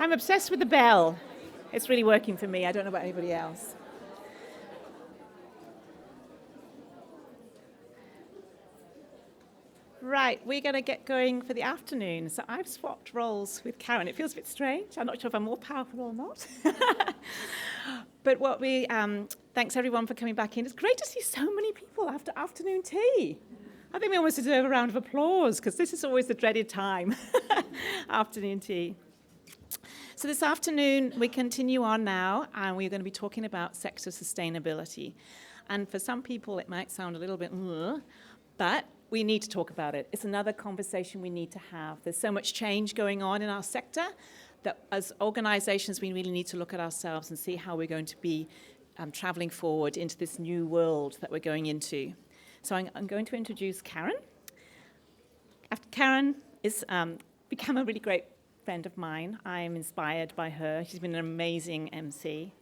I'm obsessed with the bell. It's really working for me. I don't know about anybody else. Right, we're going to get going for the afternoon. So I've swapped roles with Karen. It feels a bit strange. I'm not sure if I'm more powerful or not. But thanks everyone for coming back in. It's great to see so many people after afternoon tea. I think we almost deserve a round of applause because this is always the dreaded time, afternoon tea. So this afternoon, we continue on now, and we're going to be talking about sector sustainability. And for some people, it might sound a little bit, but we need to talk about it. It's another conversation we need to have. There's so much change going on in our sector that as organisations, we really need to look at ourselves and see how we're going to be travelling forward into this new world that we're going into. So I'm going to introduce Karen. Karen has become a really great friend of mine. I'm inspired by her. She's been an amazing MC.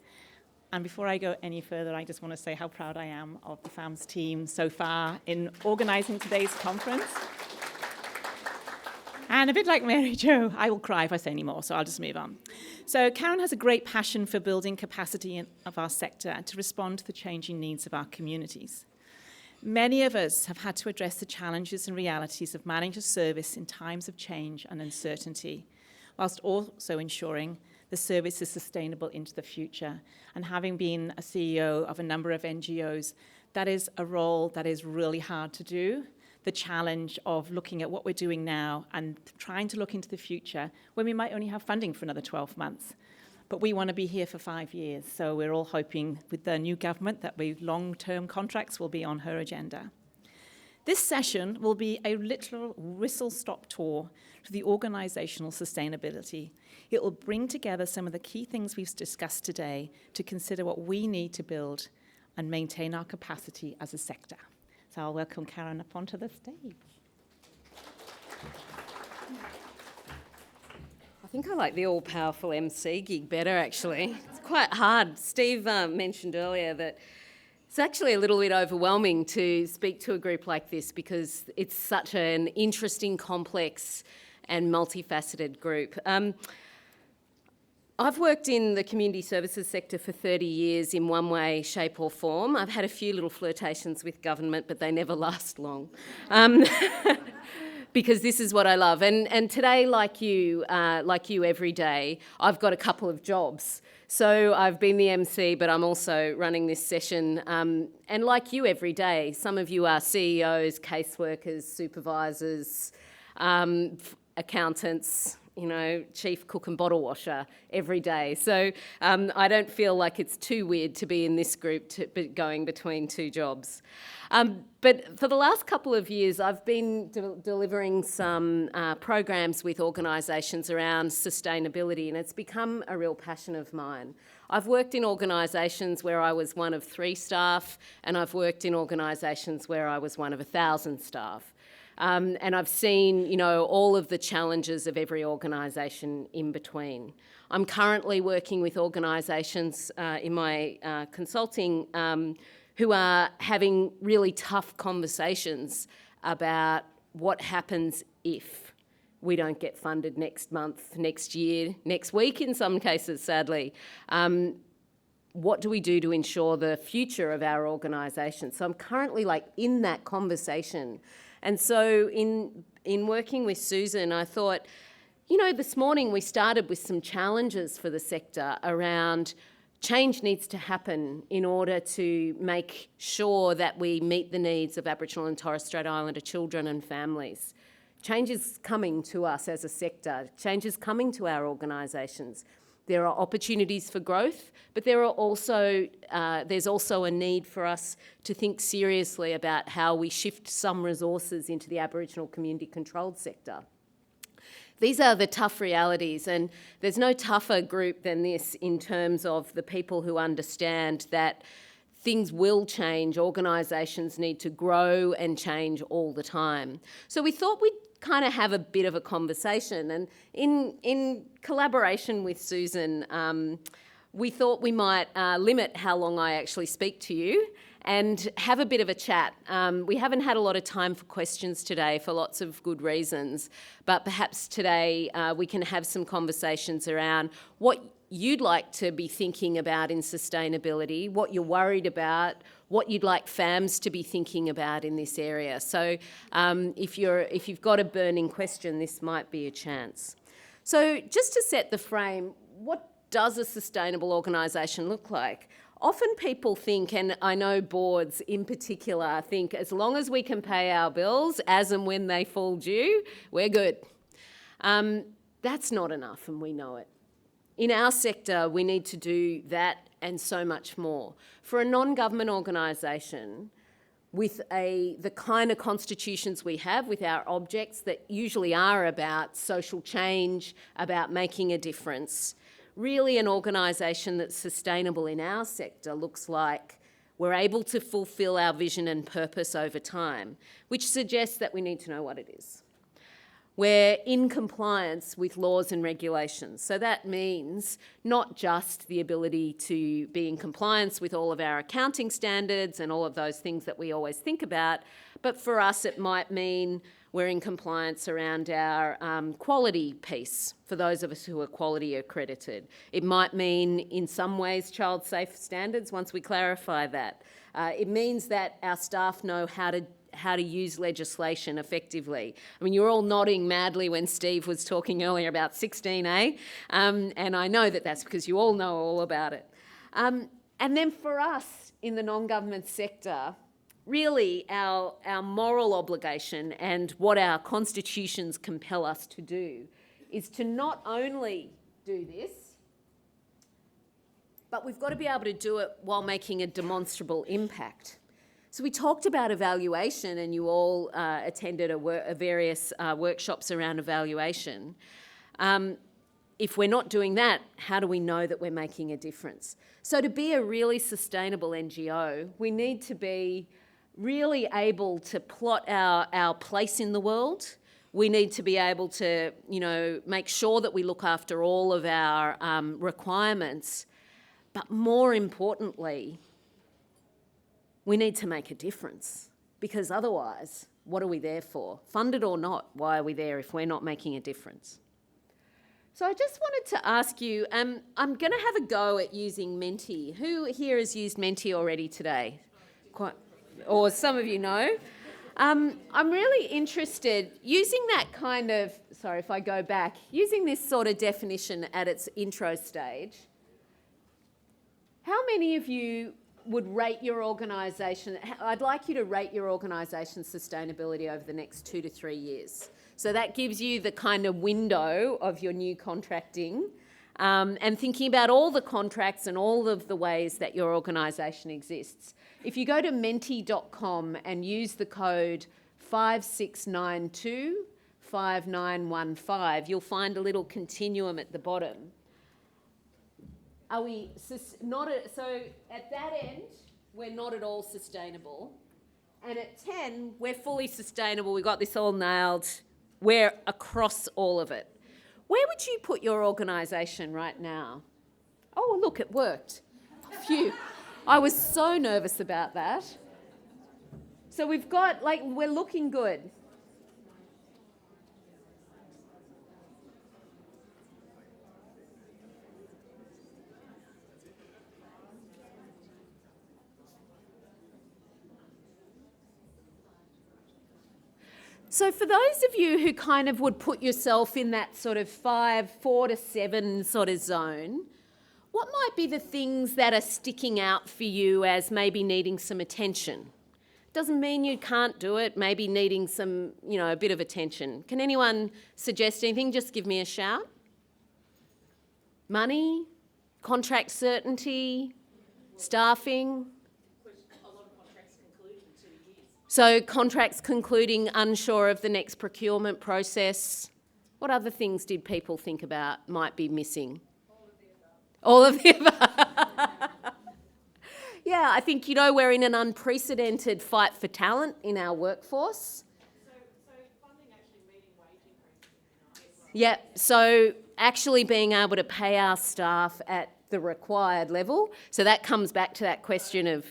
And before I go any further, I just want to say how proud I am of the FAMS team so far in organising today's conference. And a bit like Mary Jo, I will cry if I say any more, so I'll just move on. So Karen has a great passion for building capacity of our sector and to respond to the changing needs of our communities. Many of us have had to address the challenges and realities of managing a service in times of change and uncertainty, whilst also ensuring the service is sustainable into the future. And having been a CEO of a number of NGOs, that is a role that is really hard to do. The challenge of looking at what we're doing now and trying to look into the future when we might only have funding for another 12 months. But we want to be here for 5 years, so we're all hoping with the new government that long-term contracts will be on her agenda. This session will be a literal whistle-stop tour to the organisational sustainability. It will bring together some of the key things we've discussed today to consider what we need to build and maintain our capacity as a sector. So I'll welcome Karen up onto the stage. I think I like the all-powerful MC gig better, actually. It's quite hard. Steve mentioned earlier that it's actually a little bit overwhelming to speak to a group like this because it's such an interesting, complex and multifaceted group. I've worked in the community services sector for 30 years in one way, shape or form. I've had a few little flirtations with government, but they never last long. Because this is what I love. And today, like you every day, I've got a couple of jobs. So I've been the MC, but I'm also running this session. And like you every day, some of you are CEOs, caseworkers, supervisors, accountants, chief cook and bottle washer every day. So I don't feel like it's too weird to be in this group going between two jobs. But for the last couple of years, I've been delivering some programs with organisations around sustainability, and it's become a real passion of mine. I've worked in organisations where I was one of 3 staff, and I've worked in organisations where I was one of 1,000 staff. And I've seen, all of the challenges of every organisation in between. I'm currently working with organisations in my consulting who are having really tough conversations about what happens if we don't get funded next month, next year, next week in some cases, sadly. What do we do to ensure the future of our organisation? So I'm currently in that conversation. And so in working with Susan, I thought, this morning we started with some challenges for the sector around change needs to happen in order to make sure that we meet the needs of Aboriginal and Torres Strait Islander children and families. Change is coming to us as a sector. Change is coming to our organisations. There are opportunities for growth, but there's also a need for us to think seriously about how we shift some resources into the Aboriginal community-controlled sector. These are the tough realities, and there's no tougher group than this in terms of the people who understand that things will change, organisations need to grow and change all the time. So we thought we'd kind of have a bit of a conversation, and in collaboration with Susan, we thought we might limit how long I actually speak to you and have a bit of a chat. We haven't had a lot of time for questions today for lots of good reasons, but perhaps today we can have some conversations around what you'd like to be thinking about in sustainability, what you're worried about, what you'd like FAMs to be thinking about in this area. So if you've got a burning question, this might be a chance. So just to set the frame, what does a sustainable organisation look like? Often people think, and I know boards in particular think, as long as we can pay our bills as and when they fall due, we're good. That's not enough, and we know it. In our sector, we need to do that and so much more. For a non-government organisation, with the kind of constitutions we have, with our objects that usually are about social change, about making a difference, really an organisation that's sustainable in our sector looks like we're able to fulfil our vision and purpose over time, which suggests that we need to know what it is. We're in compliance with laws and regulations. So that means not just the ability to be in compliance with all of our accounting standards and all of those things that we always think about, but for us it might mean we're in compliance around our quality piece, for those of us who are quality accredited. It might mean, in some ways, child safe standards, once we clarify that. It means that our staff know how to use legislation effectively. I mean, you're all nodding madly when Steve was talking earlier about 16A, and I know that that's because you all know all about it. And then for us in the non-government sector, really our moral obligation and what our constitutions compel us to do is to not only do this, but we've got to be able to do it while making a demonstrable impact. So we talked about evaluation, and you all attended various workshops around evaluation. If we're not doing that, how do we know that we're making a difference? So to be a really sustainable NGO, we need to be really able to plot our place in the world. We need to be able to, make sure that we look after all of our requirements. But more importantly, we need to make a difference, because otherwise, what are we there for? Funded or not, why are we there if we're not making a difference? So I just wanted to ask you, I'm going to have a go at using mentee. Who here has used mentee already today? Or some of you know. I'm really interested, using that kind of, sorry if I go back, using this sort of definition at its intro stage, how many of you would rate your organisation? I'd like you to rate your organisation's sustainability over the next 2 to 3 years. So that gives you the kind of window of your new contracting, and thinking about all the contracts and all of the ways that your organisation exists. If you go to mentee.com and use the code 56925915, you'll find a little continuum at the bottom. Are we so at that end, we're not at all sustainable. And at 10, we're fully sustainable. We've got this all nailed. We're across all of it. Where would you put your organisation right now? Oh, look, it worked. Phew. I was so nervous about that. So we've got, we're looking good. So for those of you who kind of would put yourself in that sort of 4 to 7 sort of zone, what might be the things that are sticking out for you as maybe needing some attention? Doesn't mean you can't do it, maybe needing some, a bit of attention. Can anyone suggest anything? Just give me a shout. Money, contract certainty, staffing. So contracts concluding, unsure of the next procurement process. What other things did people think about might be missing? All of the above. Yeah, I think, we're in an unprecedented fight for talent in our workforce. So funding actually meeting wage increases. Yeah, so actually being able to pay our staff at the required level. So that comes back to that question of...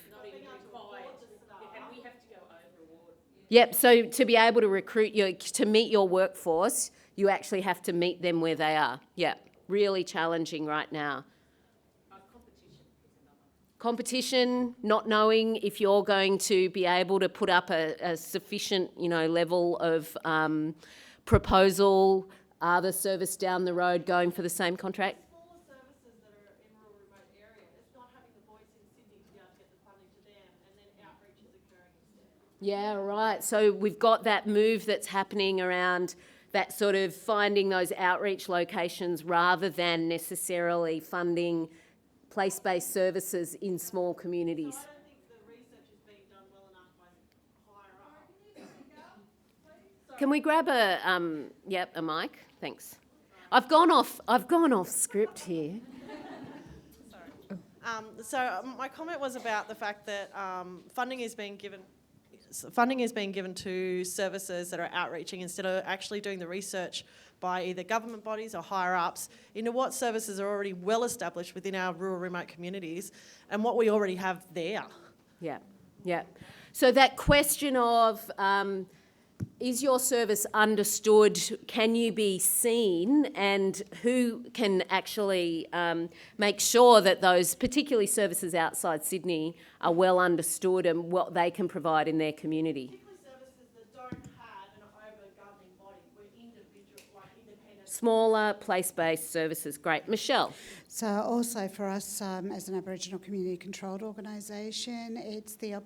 Yep, so to be able to to meet your workforce, you actually have to meet them where they are. Yeah, really challenging right now. Competition, not knowing if you're going to be able to put up a sufficient, level of proposal. Are the service down the road going for the same contract? Smaller services that are in rural remote areas, it's not having the voice in Sydney to be able to get the funding to them, and then outreach is occurring instead. Yeah, right. So we've got that move that's happening around that sort of finding those outreach locations rather than necessarily funding place-based services in small communities. So I don't think the research is being done well enough by higher up. Can we grab a mic? Thanks. I've gone off script here. So my comment was about the fact that funding is being given to services that are outreaching instead of actually doing the research by either government bodies or higher ups into what services are already well established within our rural remote communities and what we already have there. Yeah. So that question of is your service understood? Can you be seen? And who can actually make sure that those, particularly services outside Sydney, are well understood and what they can provide in their community? Particularly services that don't have an over-governing body, where independent. Smaller, place-based services. Great. Michelle? So also for us as an Aboriginal community controlled organisation, it's the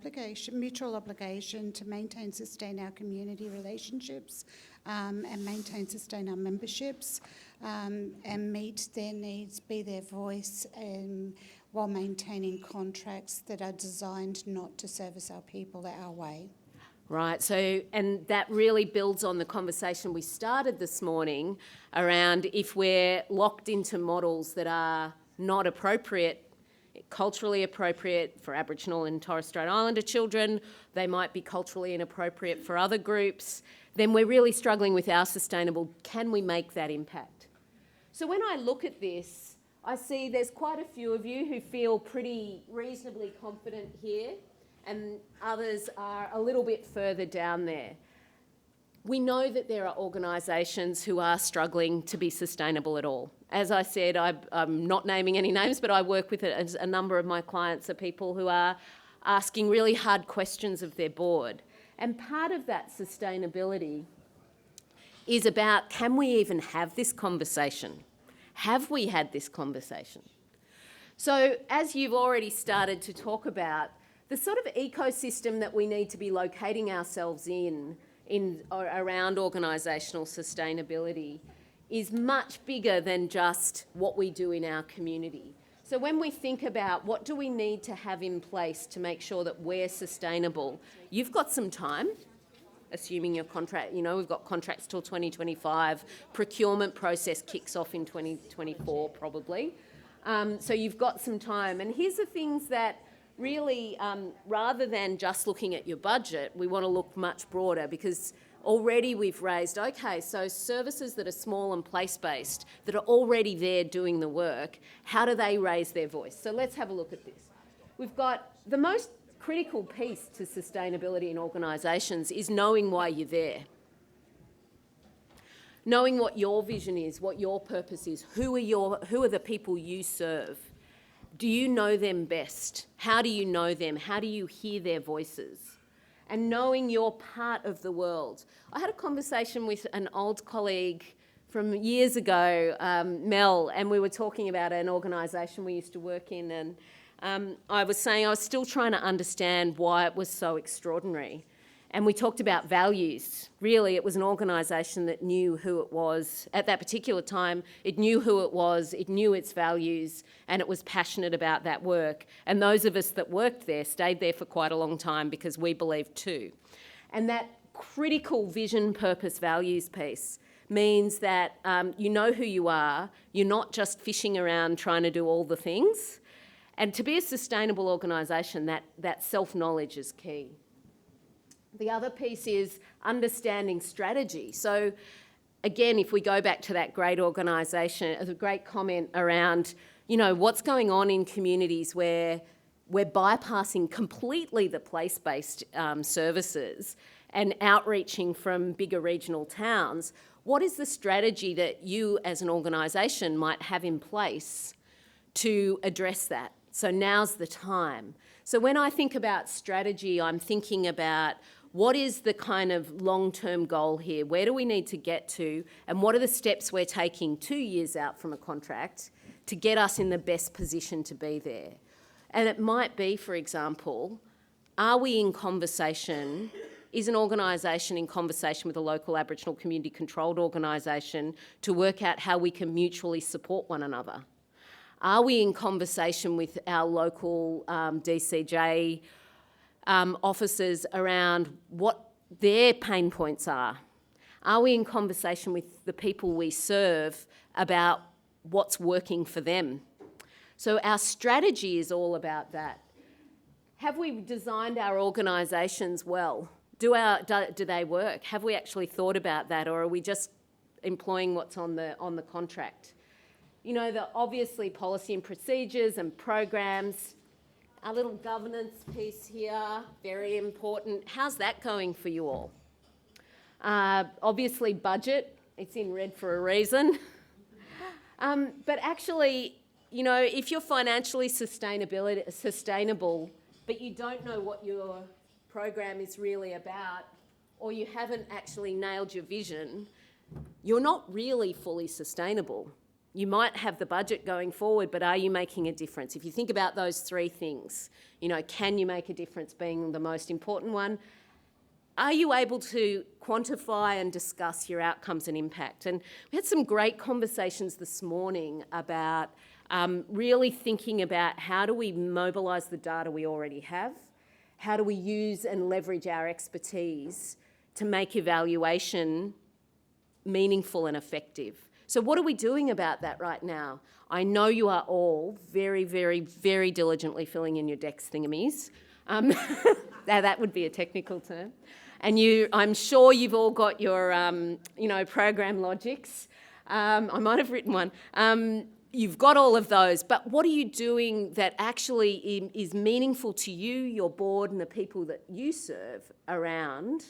mutual obligation to maintain, sustain our community relationships and maintain, sustain our memberships and meet their needs, be their voice while maintaining contracts that are designed not to service our people our way. Right, so, and that really builds on the conversation we started this morning around if we're locked into models that are not appropriate, culturally appropriate for Aboriginal and Torres Strait Islander children, they might be culturally inappropriate for other groups, then we're really struggling with our sustainable, can we make that impact? So when I look at this, I see there's quite a few of you who feel pretty reasonably confident here, and others are a little bit further down there. We know that there are organisations who are struggling to be sustainable at all. As I said, I'm not naming any names, but I work with a number of my clients are people who are asking really hard questions of their board. And part of that sustainability is about, can we even have this conversation? Have we had this conversation? So as you've already started to talk about, the sort of ecosystem that we need to be locating ourselves in or around organisational sustainability is much bigger than just what we do in our community. So when we think about what do we need to have in place to make sure that we're sustainable, you've got some time, assuming your contract, we've got contracts till 2025, procurement process kicks off in 2024 probably. So you've got some time. And here's the things that really, rather than just looking at your budget, we want to look much broader because already we've raised, okay, so services that are small and place-based, that are already there doing the work, how do they raise their voice? So let's have a look at this. We've got the most critical piece to sustainability in organisations is knowing why you're there. Knowing what your vision is, what your purpose is, who are the people you serve. Do you know them best? How do you know them? How do you hear their voices? And knowing you're part of the world. I had a conversation with an old colleague from years ago, Mel, and we were talking about an organisation we used to work in, and I was saying I was still trying to understand why it was so extraordinary. And we talked about values. Really, it was an organisation that knew who it was. At that particular time, it knew who it was, it knew its values, and it was passionate about that work. And those of us that worked there stayed there for quite a long time because we believed too. And that critical vision, purpose, values piece means that you know who you are, you're not just fishing around trying to do all the things. And to be a sustainable organisation, that self-knowledge is key. The other piece is understanding strategy. So again, if we go back to that great organisation, a great comment around, what's going on in communities where we're bypassing completely the place-based services and outreaching from bigger regional towns, what is the strategy that you as an organisation might have in place to address that? So now's the time. So when I think about strategy, I'm thinking about what is the kind of long-term goal here? Where do we need to get to? And what are the steps we're taking 2 years out from a contract to get us in the best position to be there? And it might be, for example, are we in conversation, is an organisation in conversation with a local Aboriginal community controlled organisation to work out how we can mutually support one another? Are we in conversation with our local DCJ officers around what their pain points are? Are we in conversation with the people we serve about what's working for them? So our strategy is all about that. Have we designed our organisations well? Do they work? Have we actually thought about that, or are we just employing what's on the contract? You know, obviously policy and procedures and programs. Our little governance piece here, very important. How's that going for you all? Obviously budget, it's in red for a reason. But actually, you know, if you're financially sustainable, but you don't know what your program is really about, or you haven't actually nailed your vision, you're not really fully sustainable. You might have the budget going forward, but are you making a difference? If you think about those three things, you know, can you make a difference being the most important one? Are you able to quantify and discuss your outcomes and impact? And we had some great conversations this morning about really thinking about how do we mobilise the data we already have? How do we use and leverage our expertise to make evaluation meaningful and effective? So what are we doing about that right now? I know you are all very, very, very diligently filling in your DEX thingamies. Now that would be a technical term. And I'm sure you've all got your, program logics. I might have written one. You've got all of those, but what are you doing that actually is meaningful to you, your board, and the people that you serve around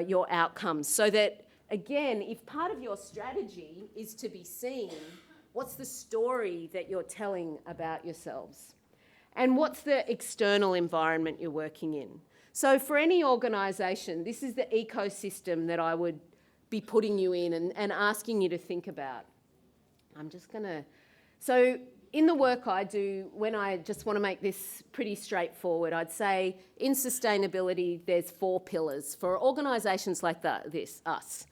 your outcomes? So that, again, if part of your strategy is to be seen, what's the story that you're telling about yourselves? And what's the external environment you're working in? So for any organisation, this is the ecosystem that I would be putting you in and asking you to think about. So in the work I do, when I just want to make this pretty straightforward, I'd say in sustainability, there's 4 pillars. For organisations like us,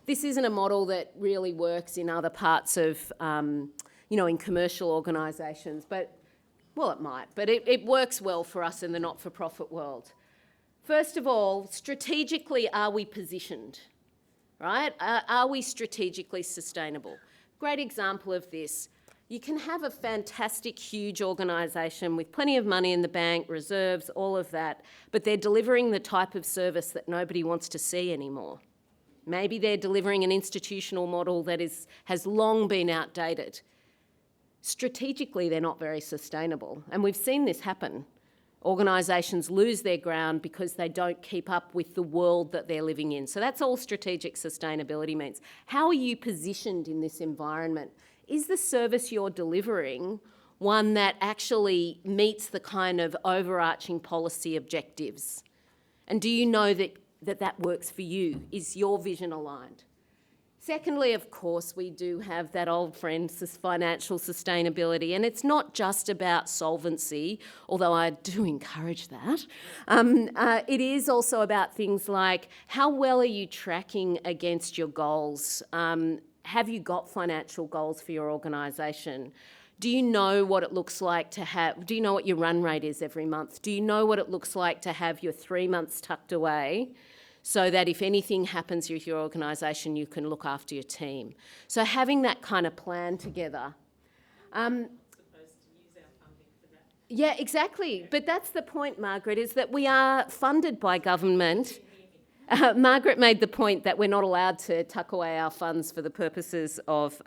this isn't a model that really works in other parts of, in commercial organisations, but, well, it might, but it works well for us in the not-for-profit world. First of all, strategically, are we positioned, right? Are we strategically sustainable? Great example of this. You can have a fantastic, huge organisation with plenty of money in the bank, reserves, all of that, but they're delivering the type of service that nobody wants to see anymore. Maybe they're delivering an institutional model that has long been outdated. Strategically, they're not very sustainable, and we've seen this happen. Organisations lose their ground because they don't keep up with the world that they're living in. So that's all strategic sustainability means. How are you positioned in this environment? Is the service you're delivering one that actually meets the kind of overarching policy objectives? And do you know that works for you? Is your vision aligned? Secondly, of course, we do have that old friend, financial sustainability, and it's not just about solvency, although I do encourage that. It is also about things like how well are you tracking against your goals? Have you got financial goals for your organisation? Do you know what it looks like to have, do you know what your run rate is every month? Do you know what it looks like to have your 3 months tucked away so that if anything happens with your organisation, you can look after your team? So having that kind of plan together. Supposed to use our funding for that. Yeah, exactly. But that's the point, Margaret, is that we are funded by government. Margaret made the point that we're not allowed to tuck away our funds for the purposes of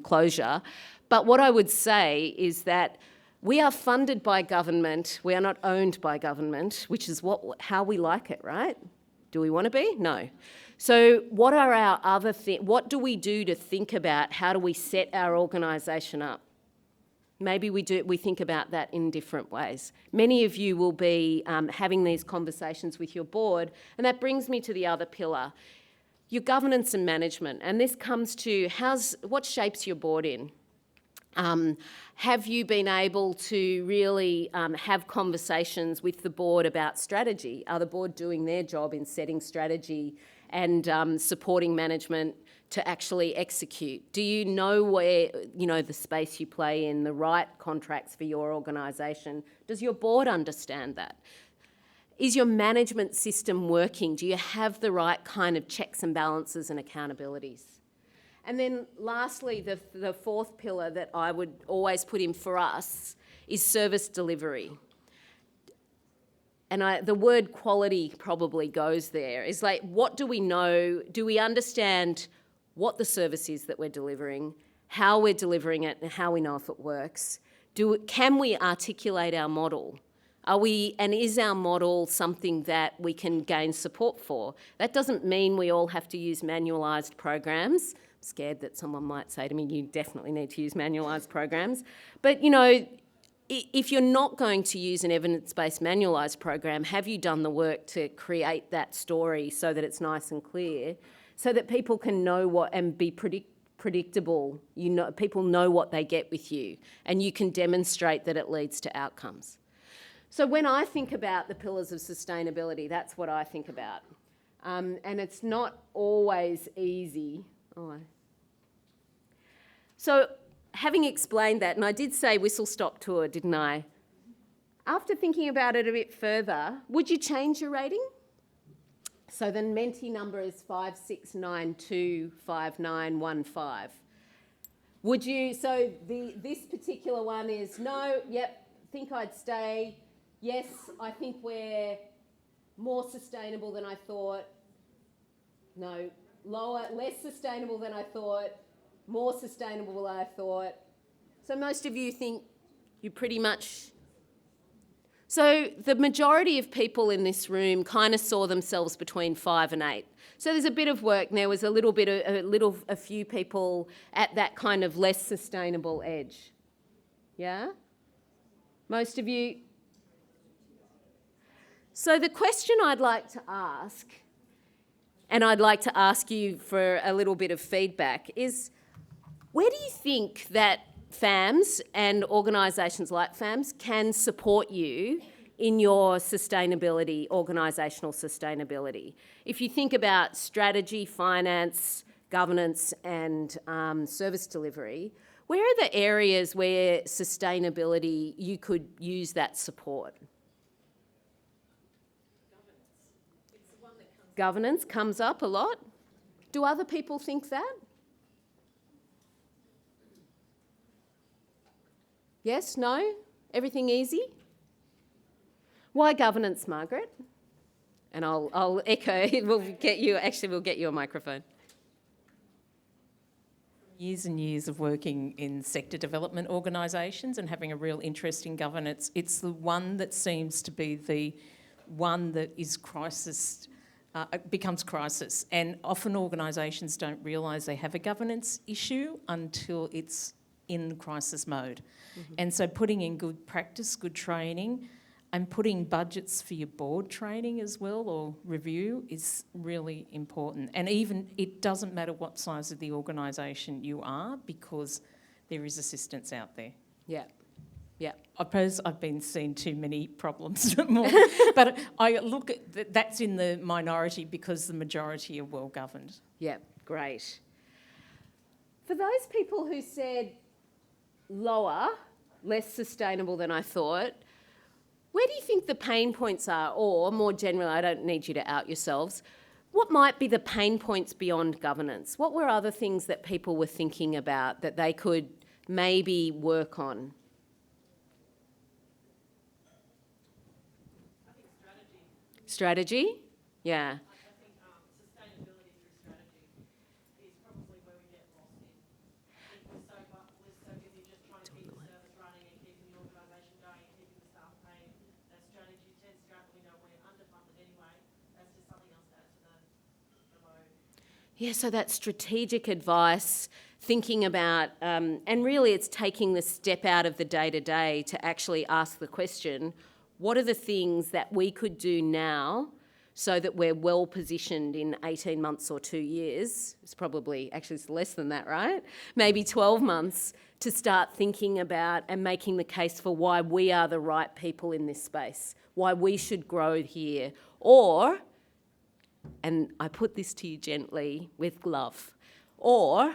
closure. But what I would say is that we are funded by government. We are not owned by government, which is how we like it, right? Do we want to be? No. So what are our other things? What do we do to think about how do we set our organisation up? Maybe we think about that in different ways. Many of you will be having these conversations with your board, and that brings me to the other pillar, your governance and management. And this comes to what shapes your board in? Have you been able to really have conversations with the board about strategy? Are the board doing their job in setting strategy and supporting management to actually execute? Do you know where, the space you play in, the right contracts for your organisation? Does your board understand that? Is your management system working? Do you have the right kind of checks and balances and accountabilities? And then lastly, the fourth pillar that I would always put in for us is service delivery. And the word quality probably goes there. It's like, what do we know? Do we understand what the service is that we're delivering, how we're delivering it, and how we know if it works? Can we articulate our model? Is our model something that we can gain support for? That doesn't mean we all have to use manualised programs. I'm scared that someone might say to me, you definitely need to use manualised programs. But, if you're not going to use an evidence-based manualised program, have you done the work to create that story so that it's nice and clear, so that people can know what and be predictable? People know what they get with you, and you can demonstrate that it leads to outcomes. So when I think about the pillars of sustainability, that's what I think about. And it's not always easy. So having explained that, and I did say whistle-stop tour, didn't I? After thinking about it a bit further, would you change your rating? So the mentee number is 56925915. Would you, this particular one is no, yep, think I'd stay. Yes, I think we're more sustainable than I thought. No, lower, less sustainable than I thought. More sustainable than I thought. So most of you think you pretty much... So the majority of people in this room kind of saw themselves between 5 and 8. So there's a bit of work. There was a few people at that kind of less sustainable edge. Yeah? Most of you... So the question I'd like to ask, and I'd like to ask you for a little bit of feedback, is where do you think that FAMS and organisations like FAMS can support you in your sustainability, organisational sustainability? If you think about strategy, finance, governance and service delivery, where are the areas where sustainability, you could use that support? Governance comes up a lot. Do other people think that? Yes, no? Everything easy? Why governance, Margaret? And I'll echo, we'll get you a microphone. Years and years of working in sector development organisations and having a real interest in governance, it's the one that seems to be the one that is becomes crisis. And often organisations don't realise they have a governance issue until it's in crisis mode. Mm-hmm. And so putting in good practice, good training, and putting budgets for your board training as well, or review, is really important. And even it doesn't matter what size of the organisation you are, because there is assistance out there. Yeah. Yeah. I suppose I've been seeing too many problems, but I look at that's in the minority because the majority are well governed. Yeah, great. For those people who said lower, less sustainable than I thought, where do you think the pain points are? Or more generally, I don't need you to out yourselves, what might be the pain points beyond governance? What were other things that people were thinking about that they could maybe work on? Strategy? Yeah. I think sustainability through strategy is probably where we get lost in. I think we're so busy just trying to keep the service running and keeping the organisation going and keeping the staff paid. That strategy tends to go, we know we're underfunded anyway. That's just something else to add So that strategic advice, thinking about, and really it's taking the step out of the day-to-day to actually ask the question, what are the things that we could do now so that we're well positioned in 18 months or 2 years? It's probably, actually it's less than that, right? Maybe 12 months to start thinking about and making the case for why we are the right people in this space, why we should grow here, or, and I put this to you gently with love, or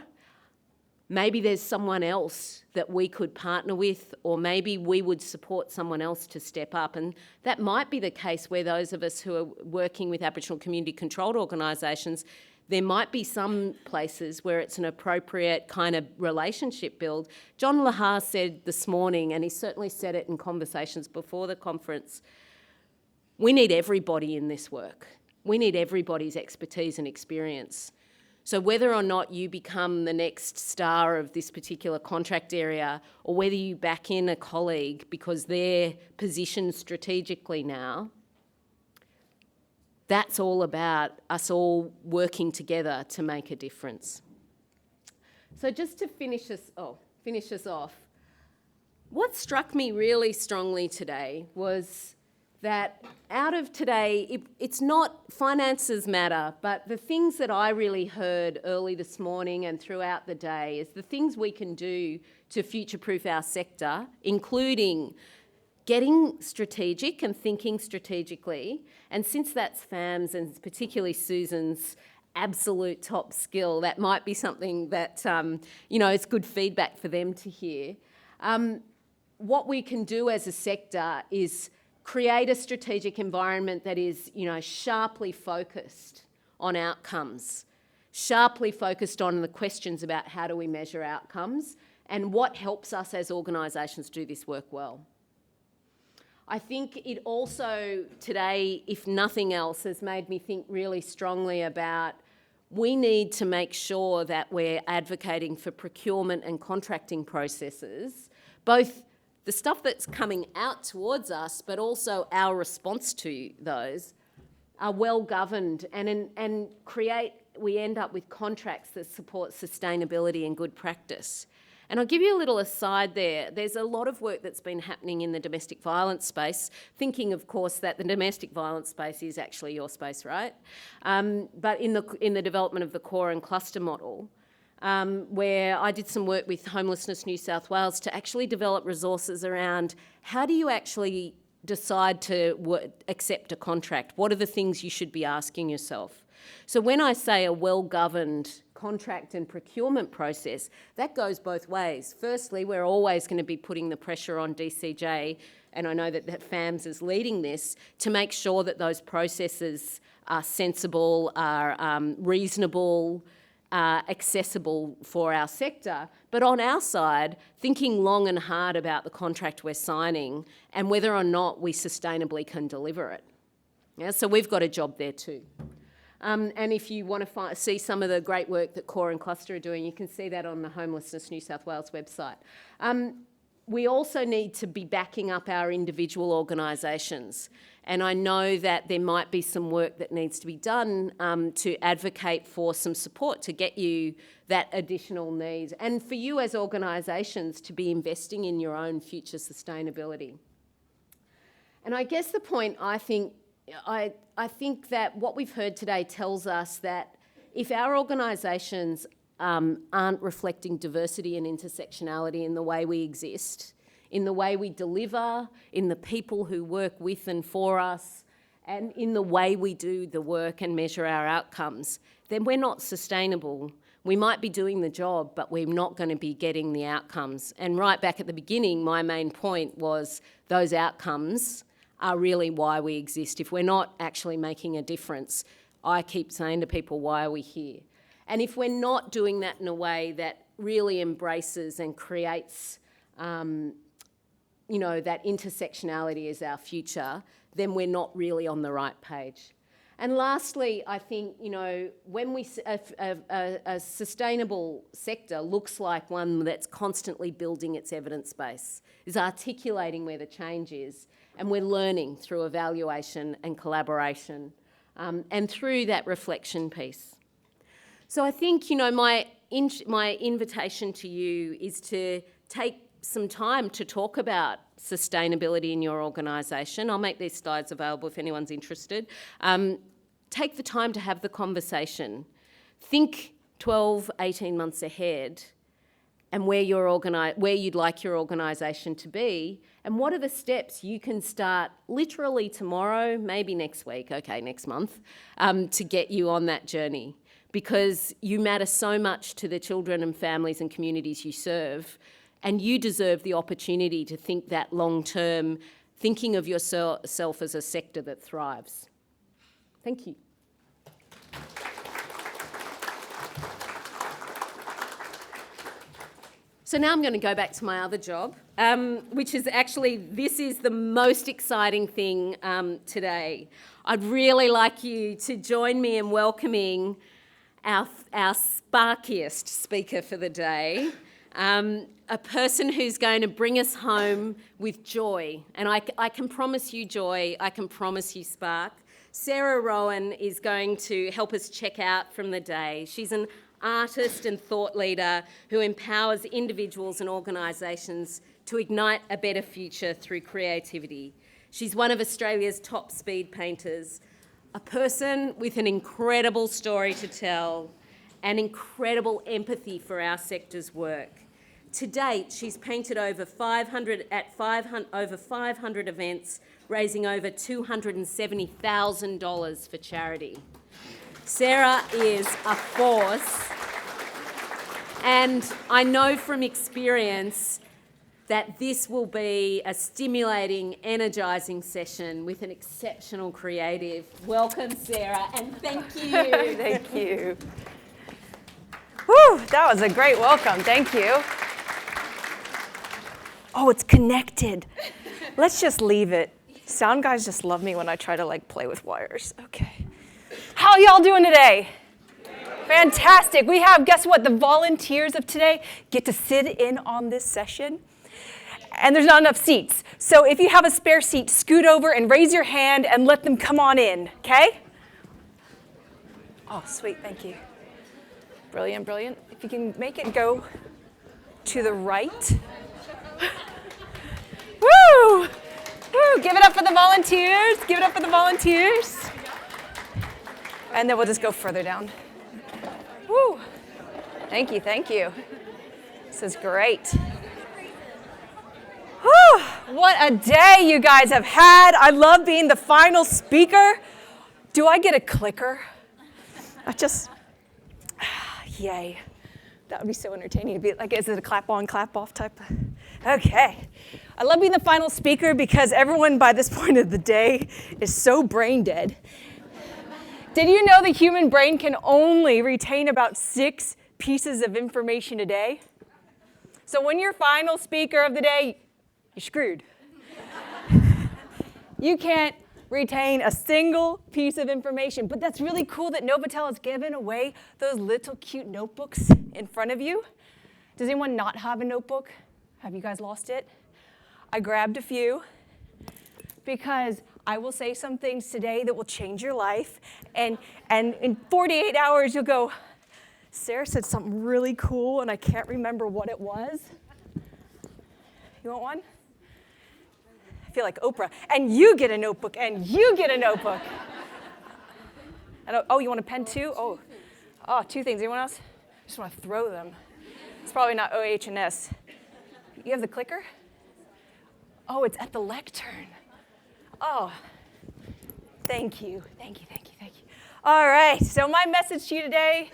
maybe there's someone else that we could partner with, or maybe we would support someone else to step up. And that might be the case where those of us who are working with Aboriginal community controlled organisations, there might be some places where it's an appropriate kind of relationship build. John Lahar said this morning, and he certainly said it in conversations before the conference, we need everybody in this work. We need everybody's expertise and experience. So whether or not you become the next star of this particular contract area, or whether you back in a colleague because they're positioned strategically now, that's all about us all working together to make a difference. So just to finish us off, what struck me really strongly today was that out of today, it's not finances matter, but the things that I really heard early this morning and throughout the day is the things we can do to future-proof our sector, including getting strategic and thinking strategically. And since that's FAM's and particularly Susan's absolute top skill, that might be something that, it's good feedback for them to hear. What we can do as a sector is create a strategic environment that is, sharply focused on outcomes, sharply focused on the questions about how do we measure outcomes and what helps us as organisations do this work well. I think it also today, if nothing else, has made me think really strongly about we need to make sure that we're advocating for procurement and contracting processes, both the stuff that's coming out towards us, but also our response to those, are well governed and we end up with contracts that support sustainability and good practice. And I'll give you a little aside there. There's a lot of work that's been happening in the domestic violence space, thinking, of course, that the domestic violence space is actually your space, right? But in the development of the core and cluster model, where I did some work with Homelessness New South Wales to actually develop resources around how do you actually decide to accept a contract? What are the things you should be asking yourself? So when I say a well-governed contract and procurement process, that goes both ways. Firstly, we're always going to be putting the pressure on DCJ, and I know that FAMS is leading this, to make sure that those processes are sensible, are reasonable, accessible for our sector, but on our side, thinking long and hard about the contract we're signing and whether or not we sustainably can deliver it. Yeah, so we've got a job there too. And if you want to see some of the great work that Core and Cluster are doing, you can see that on the Homelessness New South Wales website. We also need to be backing up our individual organisations. And I know that there might be some work that needs to be done to advocate for some support to get you that additional needs, and for you as organisations to be investing in your own future sustainability. And I guess the point I think that what we've heard today tells us that if our organisations aren't reflecting diversity and intersectionality in the way we exist, in the way we deliver, in the people who work with and for us, and in the way we do the work and measure our outcomes, then we're not sustainable. We might be doing the job, but we're not going to be getting the outcomes. And right back at the beginning, my main point was those outcomes are really why we exist. If we're not actually making a difference, I keep saying to people, why are we here? And if we're not doing that in a way that really embraces and creates, that intersectionality as our future, then we're not really on the right page. And lastly, I think, when a sustainable sector looks like one that's constantly building its evidence base, is articulating where the change is, and we're learning through evaluation and collaboration, and through that reflection piece. So I think, my invitation to you is to take some time to talk about sustainability in your organisation. I'll make these slides available if anyone's interested. Take the time to have the conversation. Think 12, 18 months ahead and where you'd like your organisation to be, and what are the steps you can start literally tomorrow, maybe next week, okay, next month, to get you on that journey. Because you matter so much to the children and families and communities you serve, and you deserve the opportunity to think that long-term, thinking of yourself as a sector that thrives. Thank you. So now I'm going to go back to my other job, which is actually, this is the most exciting thing today. I'd really like you to join me in welcoming our sparkiest speaker for the day, a person who's going to bring us home with joy. And I can promise you joy, I can promise you spark. Sarah Rowan is going to help us check out from the day. She's an artist and thought leader who empowers individuals and organisations to ignite a better future through creativity. She's one of Australia's top speed painters, a person with an incredible story to tell and incredible empathy for our sector's work. To date, she's painted over 500 events, raising over $270,000 for charity. Sarah is a force, and I know from experience that this will be a stimulating, energising session with an exceptional creative. Welcome, Sarah, and thank you. Thank you. Whew, that was a great welcome. Thank you. Oh, it's connected. Let's just leave it. Sound guys just love me when I try to play with wires. Okay. How y'all doing today? Fantastic. We have, guess what? The volunteers of today get to sit in on this session. And there's not enough seats. So if you have a spare seat, scoot over and raise your hand and let them come on in, okay? Oh, sweet, thank you. Brilliant, brilliant. If you can make it go to the right. Woo! Woo! Give it up for the volunteers. Give it up for the volunteers. And then we'll just go further down. Woo! Thank you, thank you. This is great. Whew, what a day you guys have had. I love being the final speaker. Do I get a clicker? Yay. That would be so entertaining to be is it a clap on, clap off type? Okay. I love being the final speaker because everyone by this point of the day is so brain dead. Did you know the human brain can only retain about 6 pieces of information a day? So when you're final speaker of the day, you're screwed. You can't retain a single piece of information. But that's really cool that Novotel has given away those little cute notebooks in front of you. Does anyone not have a notebook? Have you guys lost it? I grabbed a few because I will say some things today that will change your life. And in 48 hours, you'll go, Sarah said something really cool, and I can't remember what it was. You want one? I feel like Oprah. And you get a notebook, and you get a notebook. Oh, you want a pen too? Oh, 2 things. Anyone else? I just want to throw them. It's probably not OH&S. You have the clicker? Oh, it's at the lectern. Oh, thank you. Thank you, thank you, thank you. All right, so my message to you today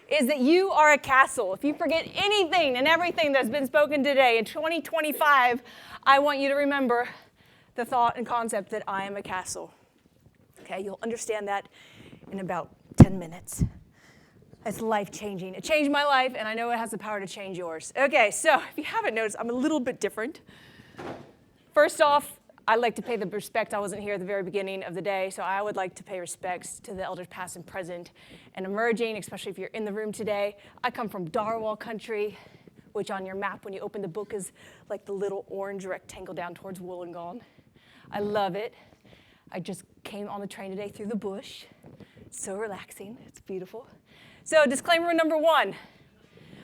is that you are a castle. If you forget anything and everything that's been spoken today in 2025, I want you to remember the thought and concept that I am a castle. Okay, you'll understand that in about 10 minutes. It's life-changing. It changed my life, and I know it has the power to change yours. Okay, so if you haven't noticed, I'm a little bit different. First off, I'd like to pay the respect. I wasn't here at the very beginning of the day, so I would like to pay respects to the elders past and present and emerging, especially if you're in the room today. I come from Darwall country, which on your map when you open the book is like the little orange rectangle down towards Wollongong. I love it. I just came on the train today through the bush So relaxing. It's beautiful. So disclaimer number 1,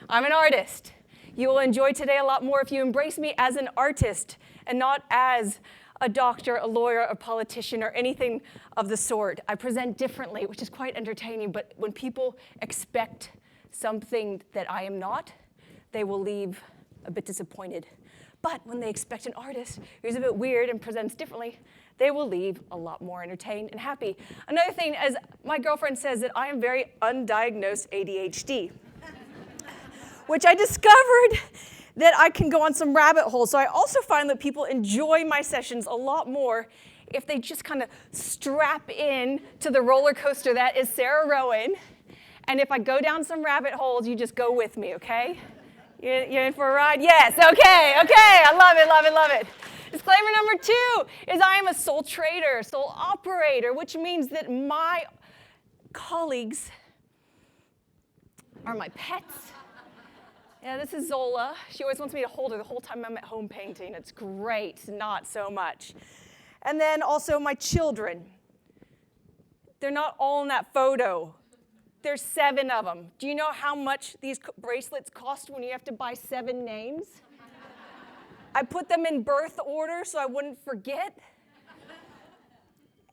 I'm an artist. You will enjoy today a lot more if you embrace me as an artist and not as a doctor, a lawyer, a politician, or anything of the sort. I present differently, which is quite entertaining, but when people expect something that I am not, they will leave a bit disappointed. But when they expect an artist who's a bit weird and presents differently, they will leave a lot more entertained and happy. Another thing, as my girlfriend says, that I am very undiagnosed ADHD, which I discovered that I can go on some rabbit holes. So I also find that people enjoy my sessions a lot more if they just kind of strap in to the roller coaster that is Sarah Rowan. And if I go down some rabbit holes, you just go with me, okay? You're in for a ride? Yes, okay, I love it. Disclaimer number 2 is I am a sole trader, sole operator, which means that my colleagues are my pets. Yeah, this is Zola. She always wants me to hold her the whole time I'm at home painting. It's great, not so much. And then also my children. They're not all in that photo. There's 7 of them. Do you know how much these bracelets cost when you have to buy 7 names? I put them in birth order so I wouldn't forget.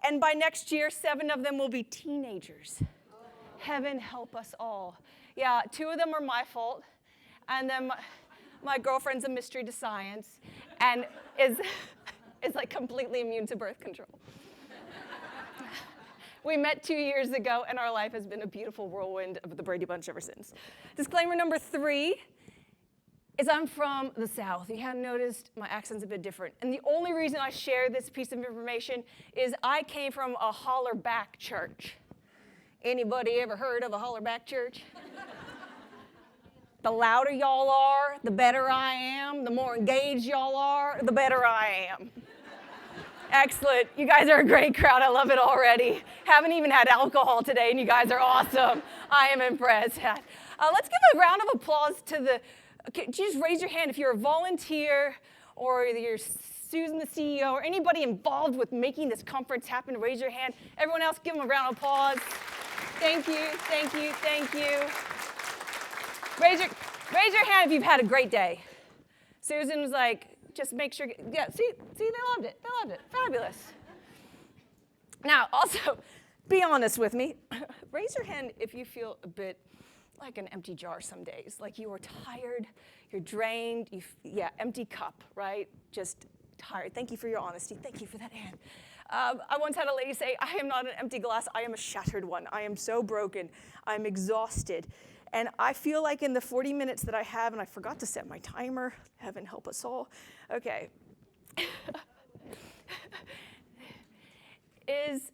And by next year, 7 of them will be teenagers. Heaven help us all. Yeah, 2 of them are my fault. And then my girlfriend's a mystery to science and is like completely immune to birth control. We met 2 years ago, and our life has been a beautiful whirlwind of the Brady Bunch ever since. Disclaimer number 3 is I'm from the South. You haven't noticed, my accent's a bit different. And the only reason I share this piece of information is I came from a holler-back church. Anybody ever heard of a holler-back church? The louder y'all are, the better I am. The more engaged y'all are, the better I am. Excellent. You guys are a great crowd. I love it already. Haven't even had alcohol today, and you guys are awesome. I am impressed. Let's give a round of applause to the... Okay, just raise your hand if you're a volunteer or you're Susan, the CEO, or anybody involved with making this conference happen. Raise your hand. Everyone else, give them a round of applause. Thank you. Raise your hand if you've had a great day. Susan was like, just make sure, yeah, see, they loved it. Fabulous. Now, also, be honest with me. Raise your hand if you feel a bit like an empty jar some days, like you are tired, you're drained, empty cup, right? Just tired. Thank you for your honesty. Thank you for that hand. I once had a lady say, I am not an empty glass, I am a shattered one. I am so broken. I'm exhausted. And I feel like in the 40 minutes that I have, and I forgot to set my timer, heaven help us all, okay, is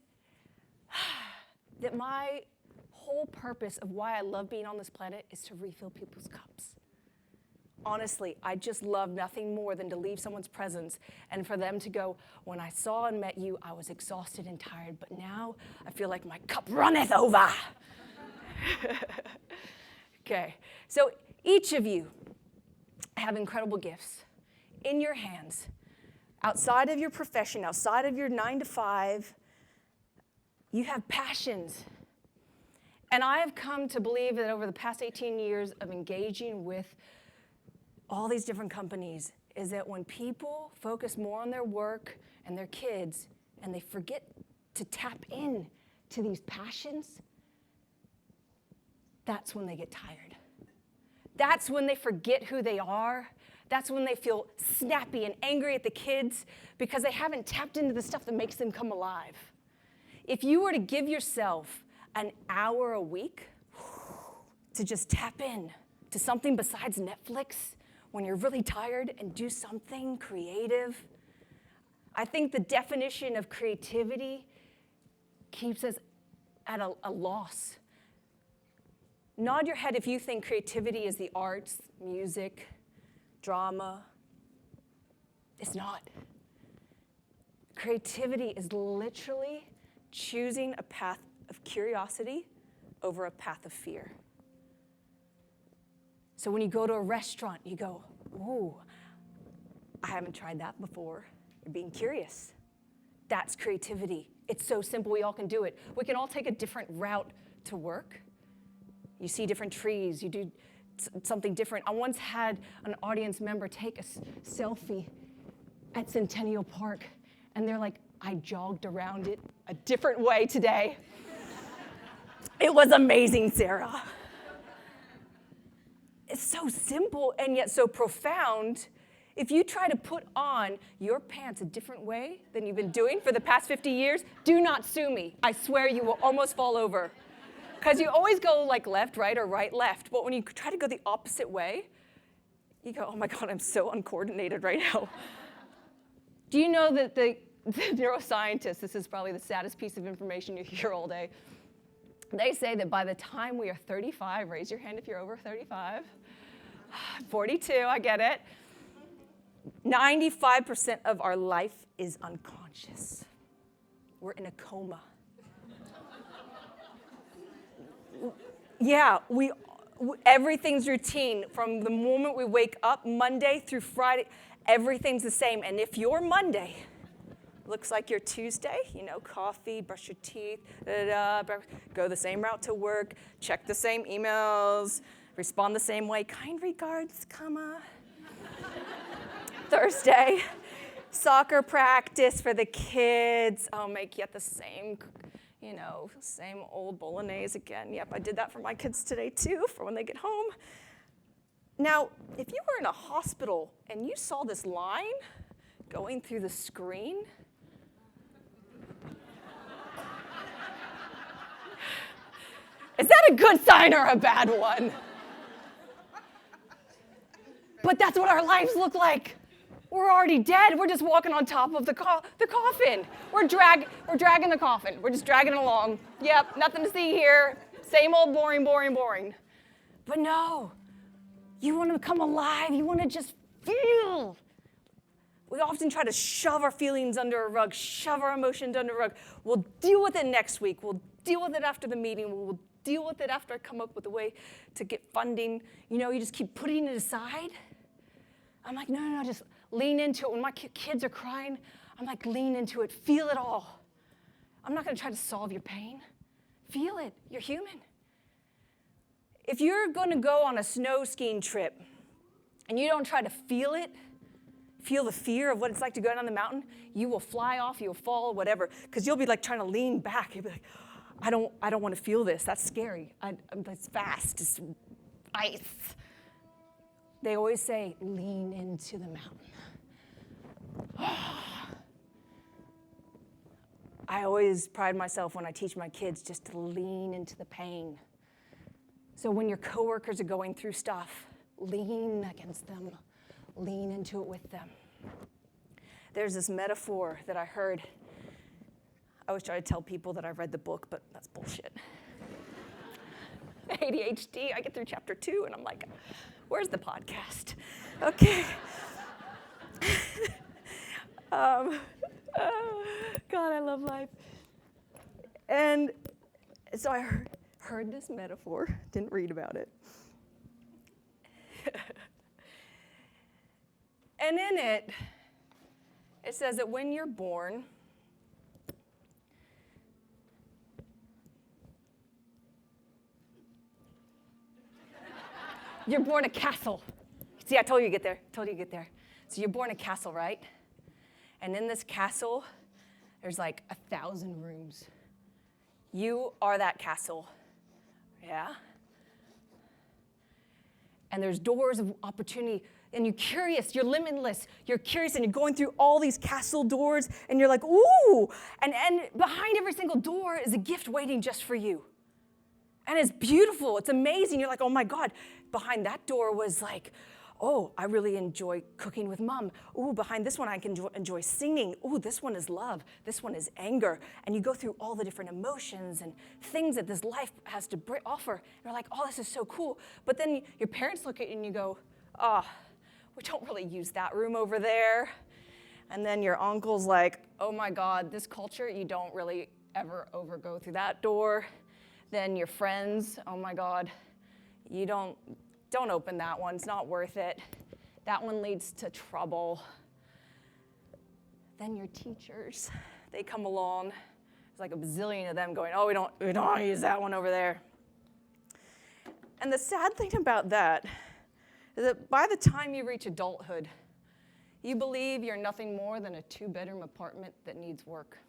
that my whole purpose of why I love being on this planet is to refill people's cups. Honestly, I just love nothing more than to leave someone's presence and for them to go, when I saw and met you, I was exhausted and tired, but now I feel like my cup runneth over. Okay, so each of you have incredible gifts in your hands, outside of your profession, outside of your 9 to 5, you have passions. And I have come to believe that over the past 18 years of engaging with all these different companies is that when people focus more on their work and their kids and they forget to tap in to these passions, that's when they get tired. That's when they forget who they are. That's when they feel snappy and angry at the kids because they haven't tapped into the stuff that makes them come alive. If you were to give yourself an hour a week to just tap in to something besides Netflix when you're really tired and do something creative, I think the definition of creativity keeps us at a loss. Nod your head if you think creativity is the arts, music, drama. It's not. Creativity is literally choosing a path of curiosity over a path of fear. So when you go to a restaurant, you go, ooh, I haven't tried that before. You're being curious. That's creativity. It's so simple, we all can do it. We can all take a different route to work. You see different trees, you do something different. I once had an audience member take a selfie at Centennial Park, and they're like, I jogged around it a different way today. It was amazing, Sarah. It's so simple and yet so profound. If you try to put on your pants a different way than you've been doing for the past 50 years, do not sue me. I swear you will almost fall over. Because you always go like left, right, or right, left. But when you try to go the opposite way, you go, oh my God, I'm so uncoordinated right now. Do you know that the neuroscientists, this is probably the saddest piece of information you hear all day, they say that by the time we are 35, raise your hand if you're over 35, 42, I get it, 95% of our life is unconscious. We're in a coma. Yeah, everything's routine. From the moment we wake up, Monday through Friday, everything's the same. And if your Monday looks like your Tuesday, coffee, brush your teeth, go the same route to work, check the same emails, respond the same way, kind regards, Thursday, soccer practice for the kids, I'll make yet the same, same old bolognese again. Yep, I did that for my kids today too, for when they get home. Now, if you were in a hospital and you saw this line going through the screen, is that a good sign or a bad one? But that's what our lives look like. We're already dead. We're just walking on top of the coffin. We're dragging the coffin. We're just dragging it along. Yep, nothing to see here. Same old boring, boring, boring. But no, you want to come alive. You want to just feel. We often try to shove our feelings under a rug, shove our emotions under a rug. We'll deal with it next week. We'll deal with it after the meeting. We'll deal with it after I come up with a way to get funding. You just keep putting it aside. I'm like, no, just lean into it. When my kids are crying, I'm like, lean into it. Feel it all. I'm not going to try to solve your pain. Feel it. You're human. If you're going to go on a snow skiing trip and you don't try to feel it, feel the fear of what it's like to go down the mountain, you will fly off, you'll fall, whatever, because you'll be like trying to lean back. You'll be like, I don't want to feel this. That's scary. That's fast. It's ice. They always say, lean into the mountain. I always pride myself when I teach my kids just to lean into the pain. So when your coworkers are going through stuff, lean against them. Lean into it with them. There's this metaphor that I heard. I always try to tell people that I've read the book, but that's bullshit. ADHD, I get through chapter 2, and I'm like, where's the podcast? Okay. God, I love life. And so I heard this metaphor, didn't read about it. And in it says that when you're born, you're born a castle. See, I told you to get there. So you're born a castle, right? And in this castle, there's like 1,000 rooms. You are that castle, yeah? And there's doors of opportunity, and you're curious, you're limitless, you're curious, and you're going through all these castle doors, and you're like, ooh! And behind every single door is a gift waiting just for you. And it's beautiful, it's amazing. You're like, oh my God. Behind that door was like, oh, I really enjoy cooking with Mom. Ooh, behind this one I can enjoy singing. Ooh, this one is love. This one is anger. And you go through all the different emotions and things that this life has to offer. And you're like, oh, this is so cool. But then your parents look at you and you go, oh, we don't really use that room over there. And then your uncle's like, oh my God, this culture, you don't really ever go through that door. Then your friends, oh my God, you don't open that one, it's not worth it. That one leads to trouble. Then your teachers, they come along like a bazillion of them going, oh, we don't want to use that one over there. And the sad thing about that is that by the time you reach adulthood, you believe you're nothing more than a 2-bedroom apartment that needs work.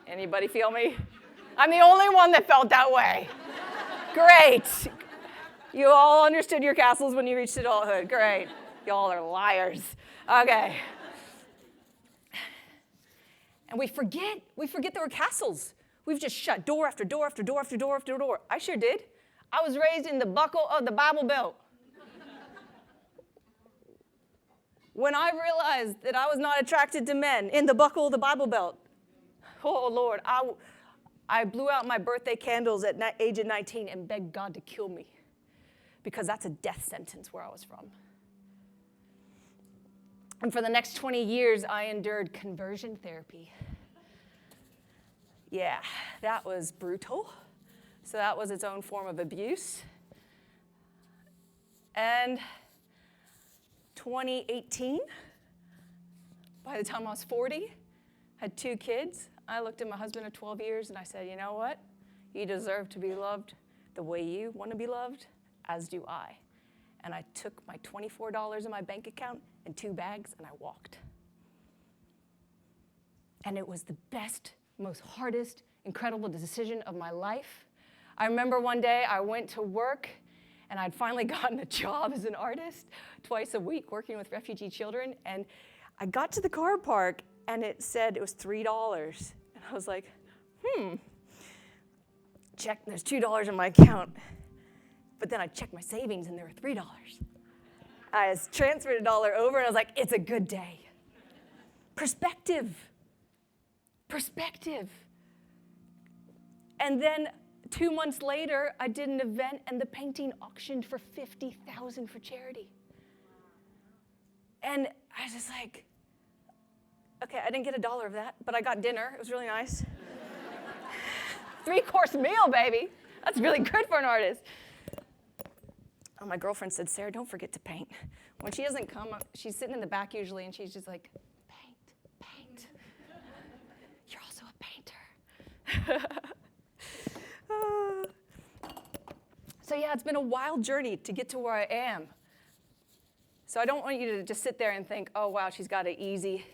Anybody feel me? I'm the only one that felt that way. Great. You all understood your castles when you reached adulthood. Great. Y'all are liars. Okay. And we forget there were castles. We've just shut door after door after door after door after door. I sure did. I was raised in the buckle of the Bible Belt. When I realized that I was not attracted to men in the buckle of the Bible Belt, oh, Lord, I blew out my birthday candles at age of 19 and begged God to kill me because that's a death sentence where I was from. And for the next 20 years, I endured conversion therapy. Yeah, that was brutal. So that was its own form of abuse. And 2018, by the time I was 40, had 2 kids. I looked at my husband of 12 years and I said, you know what? You deserve to be loved the way you want to be loved, as do I. And I took my $24 in my bank account and 2 bags and I walked. And it was the best, most hardest, incredible decision of my life. I remember one day I went to work and I'd finally gotten a job as an artist twice a week working with refugee children. And I got to the car park and it said it was $3. And I was like, check, there's $2 in my account. But then I checked my savings and there were $3. I just transferred $1 over and I was like, it's a good day. Perspective. And then 2 months later, I did an event and the painting auctioned for $50,000 for charity. And I was just like, okay, I didn't get $1 of that, but I got dinner. It was really nice. 3-course meal, baby. That's really good for an artist. Oh, my girlfriend said, Sarah, don't forget to paint. When she doesn't come, she's sitting in the back usually, and she's just like, paint. You're also a painter. So yeah, it's been a wild journey to get to where I am. So I don't want you to just sit there and think, oh, wow, she's got it easy.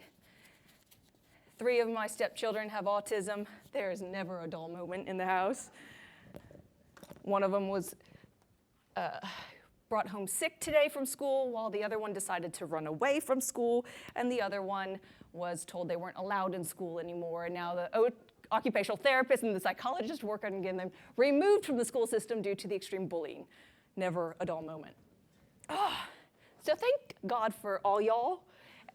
3 of my stepchildren have autism. There is never a dull moment in the house. One of them was brought home sick today from school, while the other one decided to run away from school, and the other one was told they weren't allowed in school anymore, and now the occupational therapist and the psychologist work on getting them removed from the school system due to the extreme bullying. Never a dull moment. So thank God for all y'all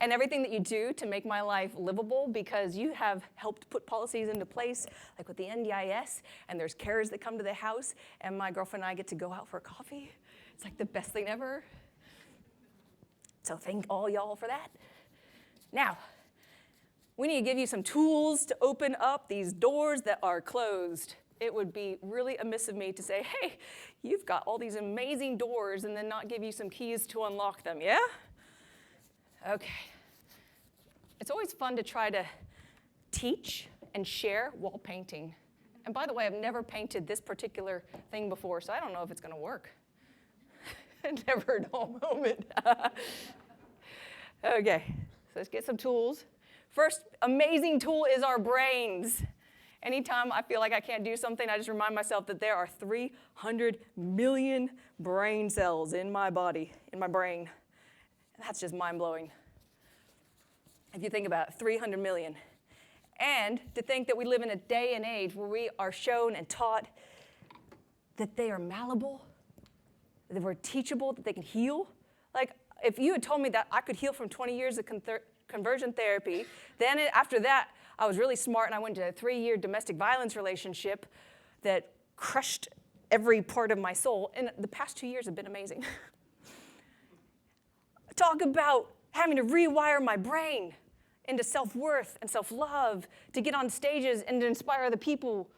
and everything that you do to make my life livable, because you have helped put policies into place, like with the NDIS, and there's carers that come to the house, and my girlfriend and I get to go out for coffee. It's like the best thing ever. So thank all y'all for that. Now, we need to give you some tools to open up these doors that are closed. It would be really amiss of me to say, hey, you've got all these amazing doors, and then not give you some keys to unlock them, yeah? Okay. It's always fun to try to teach and share while painting. And by the way, I've never painted this particular thing before, so I don't know if it's going to work. Never a dull moment. Okay, so let's get some tools. First amazing tool is our brains. Anytime I feel like I can't do something, I just remind myself that there are 300 million brain cells in my body, in my brain. That's just mind-blowing. If you think about it, 300 million. And to think that we live in a day and age where we are shown and taught that they are malleable, that we're teachable, that they can heal. Like, if you had told me that I could heal from 20 years of conversion therapy, then after that, I was really smart and I went to a 3-year domestic violence relationship that crushed every part of my soul. And the past 2 years have been amazing. Talk about having to rewire my brain into self-worth and self-love to get on stages and to inspire other people.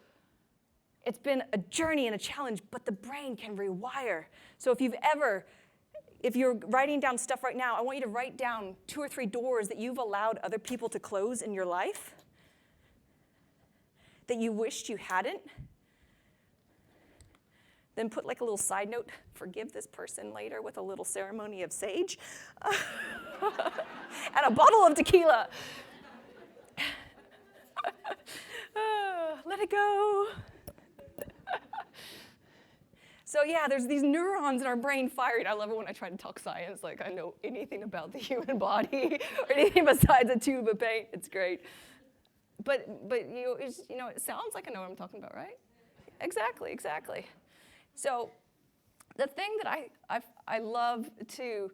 It's been a journey and a challenge, but the brain can rewire. So if you're writing down stuff right now, I want you to write down 2 or 3 doors that you've allowed other people to close in your life. that you wished you hadn't, then put like a little side note, forgive this person later with a little ceremony of sage and a bottle of tequila. Let it go. So yeah, there's these neurons in our brain firing. I love it when I try to talk science, like I know anything about the human body or anything besides a tube of paint. It's great. But it sounds like I know what I'm talking about, right? Exactly. So the thing that I love to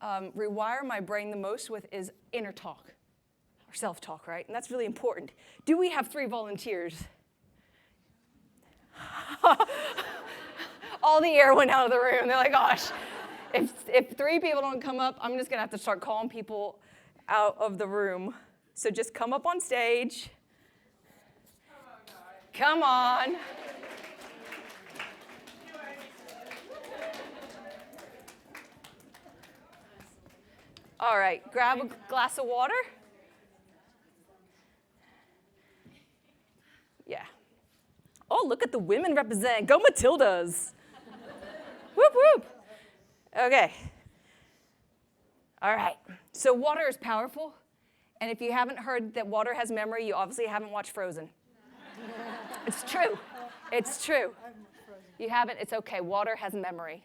rewire my brain the most with is inner talk, or self-talk, right? And that's really important. Do we have 3 volunteers? All the air went out of the room. They're like, gosh, if 3 people don't come up, I'm just going to have to start calling people out of the room. So just come up on stage. Come on. All right, grab a glass of water. Yeah. Oh, look at the women represent. Go Matildas. Whoop, whoop. Okay. All right. So water is powerful. And if you haven't heard that water has memory, you obviously haven't watched Frozen. It's true. It's true. You haven't? It's okay. Water has memory.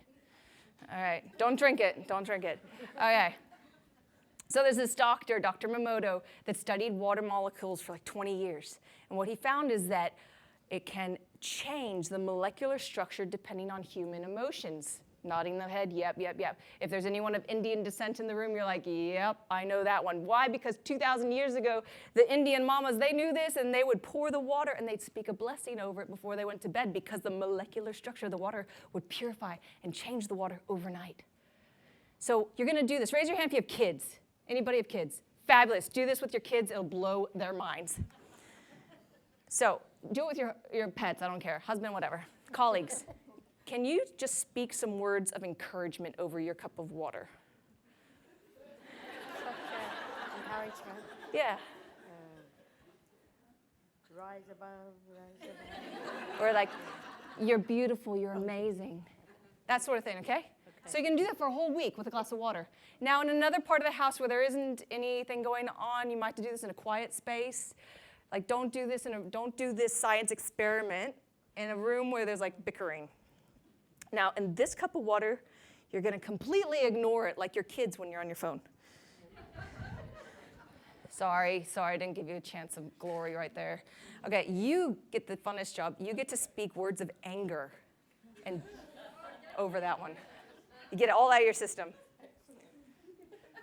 All right. Don't drink it. Don't drink it. Okay. So there's this doctor, Dr. Mamoto, that studied water molecules for like 20 years. And what he found is that it can change the molecular structure depending on human emotions. Nodding the head, yep. If there's anyone of Indian descent in the room, you're like, yep, I know that one. Why? Because 2,000 years ago, the Indian mamas, they knew this, and they would pour the water, and they'd speak a blessing over it before they went to bed, because the molecular structure of the water would purify and change the water overnight. So you're going to do this. Raise your hand if you have kids. Anybody have kids? Fabulous. Do this with your kids. It'll blow their minds. So do it with your pets. I don't care. Husband, whatever. Colleagues. Can you just speak some words of encouragement over your cup of water? Encouragement. Yeah. Rise above. Or like, you're beautiful, you're amazing. That sort of thing, okay? So you can do that for a whole week with a glass of water. Now, in another part of the house where there isn't anything going on, you might have to do this in a quiet space. Like, don't do this science experiment in a room where there's like bickering. Now, in this cup of water, you're going to completely ignore it like your kids when you're on your phone. Sorry, I didn't give you a chance of glory right there. Okay, you get the funnest job. You get to speak words of anger and over that one. You get it all out of your system.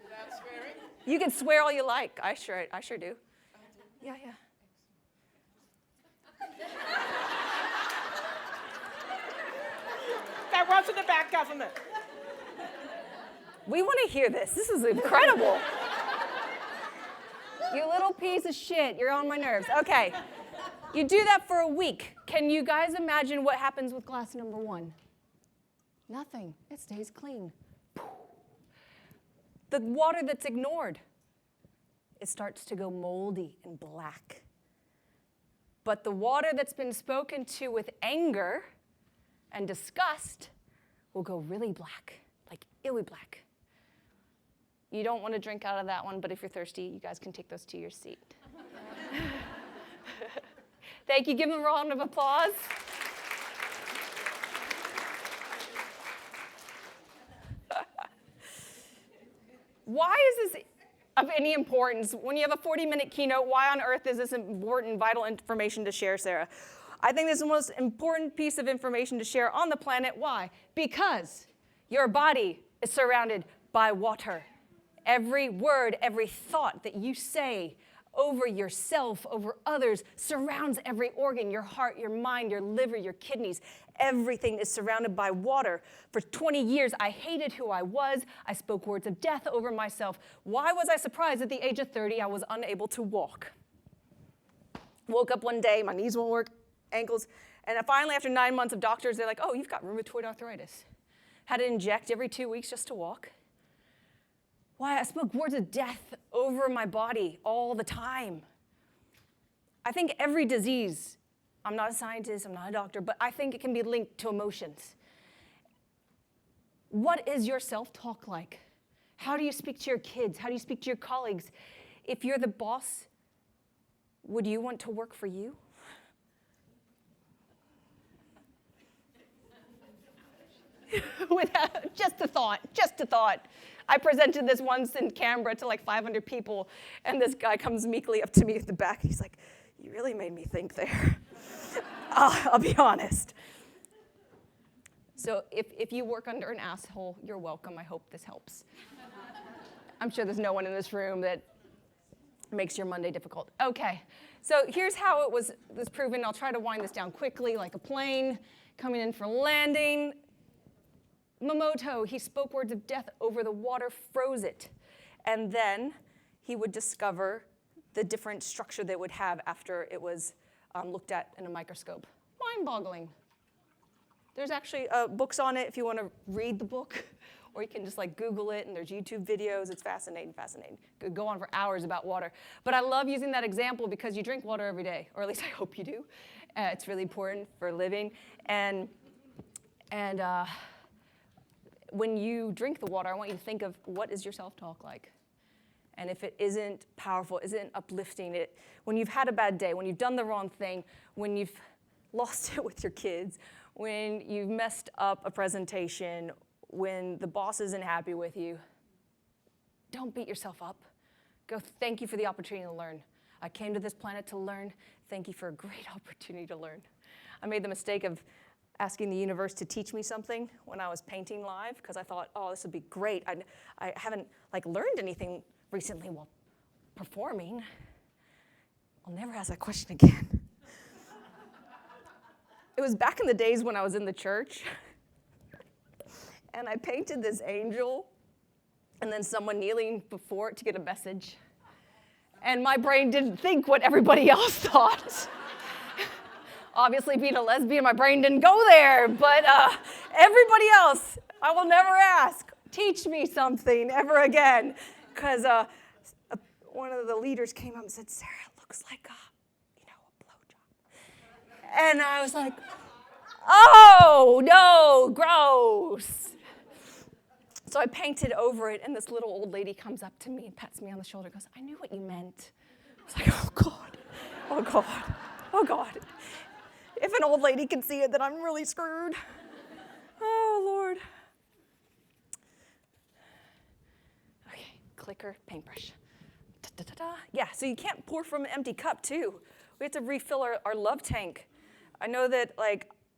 Without swearing? You can swear all you like. I sure do. Yeah. That wasn't about government. We want to hear this. This is incredible. You little piece of shit. You're on my nerves. Okay. You do that for a week. Can you guys imagine what happens with glass number 1? Nothing. It stays clean. The water that's ignored, it starts to go moldy and black. But the water that's been spoken to with anger and disgust will go really black, like illy black. You don't want to drink out of that one, but if you're thirsty, you guys can take those to your seat. Thank you. Give them a round of applause. Why is this of any importance? When you have a 40-minute keynote, why on earth is this important, vital information to share, Sarah? I think this is the most important piece of information to share on the planet. Why? Because your body is surrounded by water. Every word, every thought that you say over yourself, over others, surrounds every organ, your heart, your mind, your liver, your kidneys. Everything is surrounded by water. For 20 years, I hated who I was. I spoke words of death over myself. Why was I surprised at the age of 30 I was unable to walk? Woke up one day, my knees won't work, ankles, and finally after 9 months of doctors, they're like, oh, you've got rheumatoid arthritis. Had to inject every 2 weeks just to walk. Why? I spoke words of death over my body all the time. I think every disease I'm not a scientist, I'm not a doctor, but I think it can be linked to emotions. What is your self-talk like? How do you speak to your kids? How do you speak to your colleagues? If you're the boss, would you want to work for you? Just a thought. I presented this once in Canberra to like 500 people, and this guy comes meekly up to me at the back. He's like, "You really made me think there." I'll be honest. So if you work under an asshole, you're welcome. I hope this helps. I'm sure there's no one in this room that makes your Monday difficult. Okay, so here's how it was proven. I'll try to wind this down quickly, like a plane coming in for landing. Momoto, he spoke words of death over the water, froze it. And then he would discover the different structure that it would have after it was looked at in a microscope. Mind-boggling. There's actually books on it if you want to read the book, or you can just like Google it, and there's YouTube videos. It's fascinating. Could go on for hours about water. But I love using that example because you drink water every day, or at least I hope you do. It's really important for living. And when you drink the water, I want you to think of what is your self-talk like? And if it isn't powerful, isn't uplifting, when you've had a bad day, when you've done the wrong thing, when you've lost it with your kids, when you've messed up a presentation, when the boss isn't happy with you, don't beat yourself up. Go, thank you for the opportunity to learn. I came to this planet to learn. Thank you for a great opportunity to learn. I made the mistake of asking the universe to teach me something when I was painting live, because I thought, oh, this would be great. I haven't learned anything recently while performing. I'll never ask that question again. It was back in the days when I was in the church, and I painted this angel, and then someone kneeling before it to get a message. And my brain didn't think what everybody else thought. Obviously, being a lesbian, my brain didn't go there, but everybody else, I will never ask, teach me something ever again. Because one of the leaders came up and said, "Sarah, it looks like a blowjob." And I was like, oh, no, gross. So I painted over it, and this little old lady comes up to me and pats me on the shoulder and goes, "I knew what you meant." I was like, oh, God, oh, God, oh, God. If an old lady can see it, then I'm really screwed. Oh, Lord. Okay, clicker, paintbrush. Da-da-da-da. Yeah, so you can't pour from an empty cup, too. We have to refill our love tank. I know that,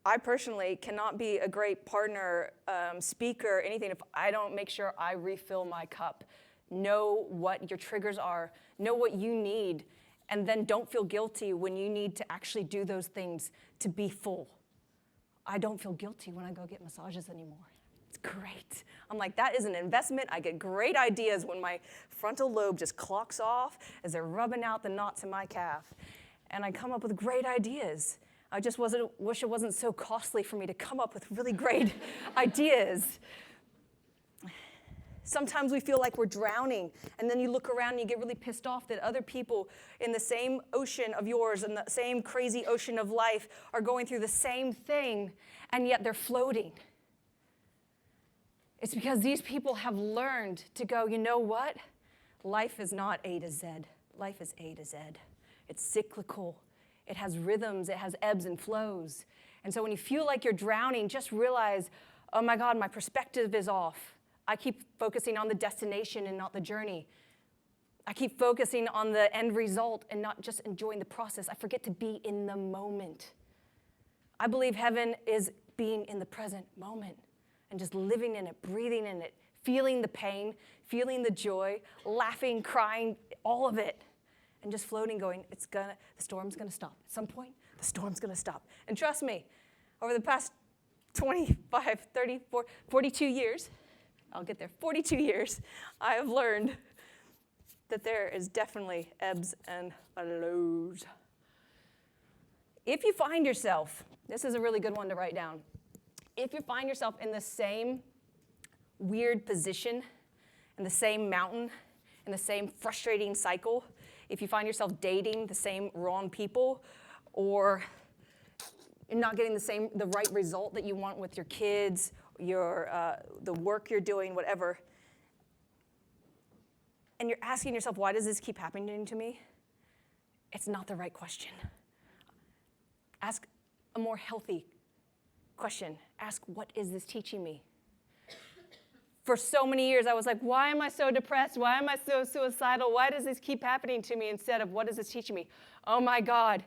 I personally cannot be a great partner, speaker, anything if I don't make sure I refill my cup. Know what your triggers are. Know what you need. And then don't feel guilty when you need to actually do those things to be full. I don't feel guilty when I go get massages anymore. It's great. I'm like, that is an investment. I get great ideas when my frontal lobe just clocks off as they're rubbing out the knots in my calf. And I come up with great ideas. I just wish it wasn't so costly for me to come up with really great ideas. Sometimes we feel like we're drowning, and then you look around and you get really pissed off that other people in the same ocean of yours and the same crazy ocean of life are going through the same thing, and yet they're floating. It's because these people have learned to go, you know what? Life is not A to Z. Life is A to Z. It's cyclical. It has rhythms. It has ebbs and flows. And so when you feel like you're drowning, just realize, oh my God, my perspective is off. I keep focusing on the destination and not the journey. I keep focusing on the end result and not just enjoying the process. I forget to be in the moment. I believe heaven is being in the present moment and just living in it, breathing in it, feeling the pain, feeling the joy, laughing, crying, all of it, and just floating, going, the storm's gonna stop. At some point, the storm's gonna stop. And trust me, over the past 25, 30, 42 years, I'll get there, 42 years, I have learned that there is definitely ebbs and lows. If you find yourself, this is a really good one to write down, if you find yourself in the same weird position, in the same mountain, in the same frustrating cycle, if you find yourself dating the same wrong people, or You're not getting the right result that you want with your kids, the work you're doing, whatever. And you're asking yourself, why does this keep happening to me? It's not the right question. Ask a more healthy question. Ask, what is this teaching me? For so many years, I was like, why am I so depressed? Why am I so suicidal? Why does this keep happening to me? Instead of, what is this teaching me? Oh my God,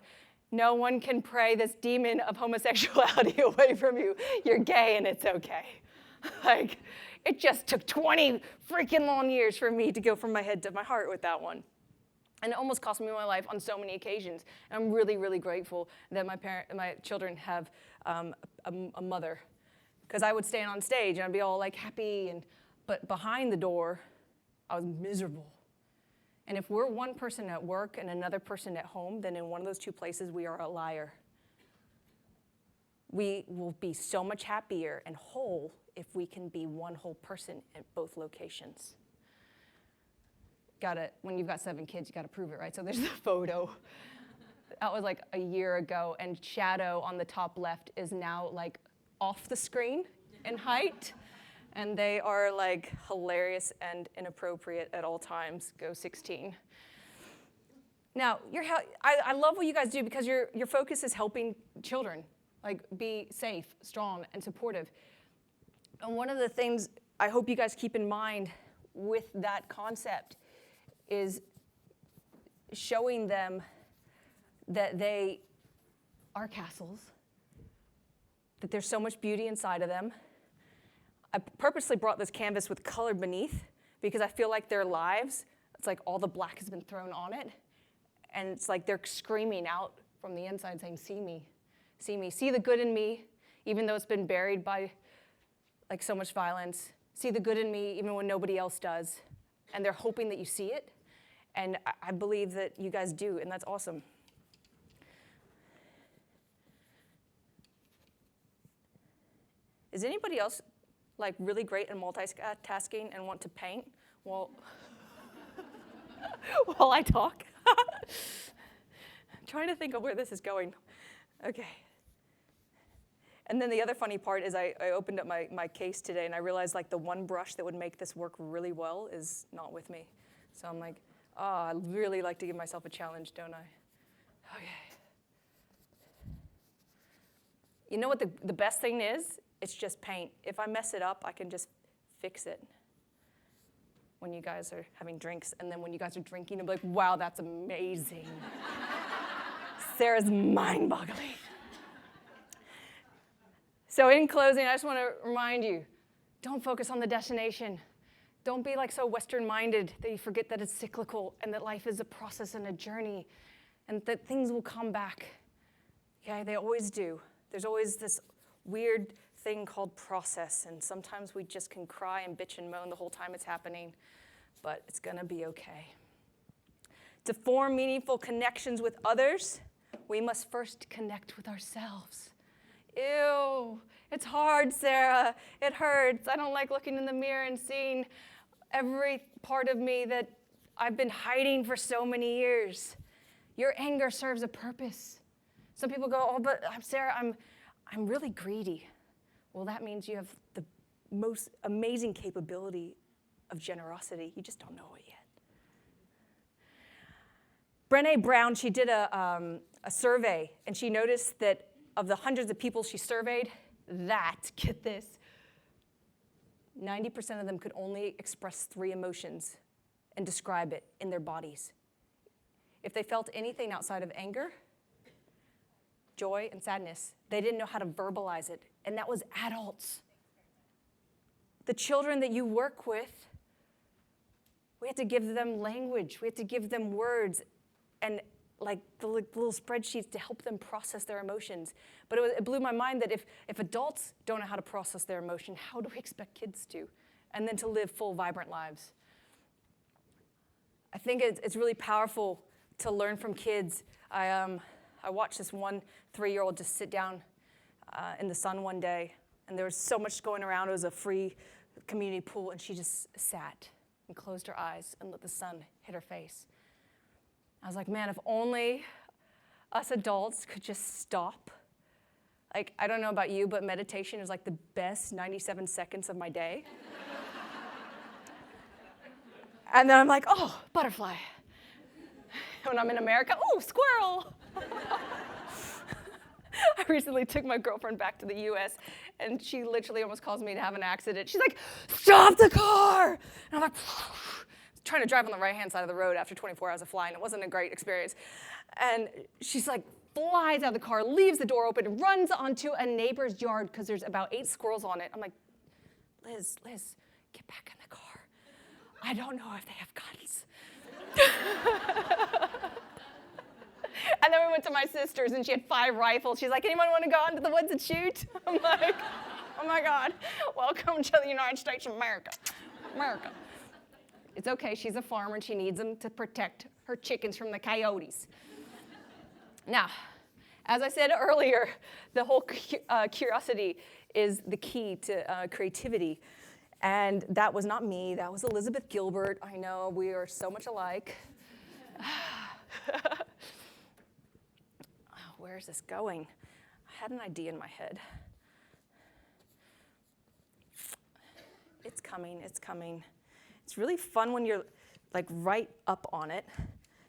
no one can pray this demon of homosexuality away from you. You're gay and it's okay. Like, it just took 20 freaking long years for me to go from my head to my heart with that one. And it almost cost me my life on so many occasions. And I'm really, really grateful that my children have a mother. Because I would stand on stage and I'd be all like happy, but behind the door, I was miserable. And if we're one person at work and another person at home, then in one of those two places, we are a liar. We will be so much happier and whole if we can be one whole person at both locations. When you've got 7 kids, you gotta prove it, right? So there's the photo. That was like a year ago, and Shadow on the top left is now like off the screen in height, and they are like hilarious and inappropriate at all times. Go 16. Now, I love what you guys do because your focus is helping children like be safe, strong, and supportive. And one of the things I hope you guys keep in mind with that concept is showing them that they are castles, that there's so much beauty inside of them. I purposely brought this canvas with color beneath because I feel like their lives, it's like all the black has been thrown on it. And it's like they're screaming out from the inside saying, see me, see the good in me, even though it's been buried by like so much violence. See the good in me even when nobody else does. And they're hoping that you see it. And I believe that you guys do, and that's awesome. Is anybody else like really great at multitasking and want to paint while I talk? I'm trying to think of where this is going. Okay. And then the other funny part is I opened up my case today and I realized like the one brush that would make this work really well is not with me. So I'm like, I really like to give myself a challenge, don't I? Okay. You know what the best thing is? It's just paint. If I mess it up, I can just fix it when you guys are having drinks. And then when you guys are drinking, I'll be like, wow, that's amazing. Sarah's mind-boggling. So in closing, I just want to remind you, don't focus on the destination. Don't be like so Western-minded that you forget that it's cyclical and that life is a process and a journey and that things will come back. Okay, they always do. There's always this weird thing called process, and sometimes we just can cry and bitch and moan the whole time it's happening, but it's gonna be okay. To form meaningful connections with others, we must first connect with ourselves. Ew, it's hard, Sarah. It hurts. I don't like looking in the mirror and seeing every part of me that I've been hiding for so many years. Your anger serves a purpose. Some people go, oh, but Sarah, I'm really greedy. Well, that means you have the most amazing capability of generosity. You just don't know it yet. Brené Brown, she did a survey, and she noticed that of the hundreds of people she surveyed, get this, 90% of them could only express 3 emotions and describe it in their bodies. If they felt anything outside of anger, joy, and sadness, they didn't know how to verbalize it, and that was adults. The children that you work with, we have to give them language, we have to give them words, and like the little spreadsheets to help them process their emotions. But it blew my mind that if adults don't know how to process their emotion, how do we expect kids to? And then to live full, vibrant lives. I think it's really powerful to learn from kids. I watched this one 3-year-old just sit down in the sun one day, and there was so much going around. It was a free community pool, and she just sat and closed her eyes and let the sun hit her face. I was like, man, if only us adults could just stop Like, I don't know about you, but meditation is like the best 97 seconds of my day. And then I'm like, oh, butterfly. When I'm in America, oh, squirrel. I recently took my girlfriend back to the US, and she literally almost caused me to have an accident. She's like, stop the car! And I'm like, trying to drive on the right-hand side of the road after 24 hours of flying. It wasn't a great experience. And she's like, flies out of the car, leaves the door open, runs onto a neighbor's yard because there's about 8 squirrels on it. I'm like, Liz, get back in the car. I don't know if they have guns. And then we went to my sister's, and she had 5 rifles. She's like, anyone want to go out into the woods and shoot? I'm like, oh my God, welcome to the United States of America. America. It's okay, she's a farmer, and she needs them to protect her chickens from the coyotes. Now, as I said earlier, the whole curiosity is the key to creativity. And that was not me, that was Elizabeth Gilbert. I know, we are so much alike. Where is this going? I had an idea in my head. It's coming, it's coming. It's really fun when you're like right up on it.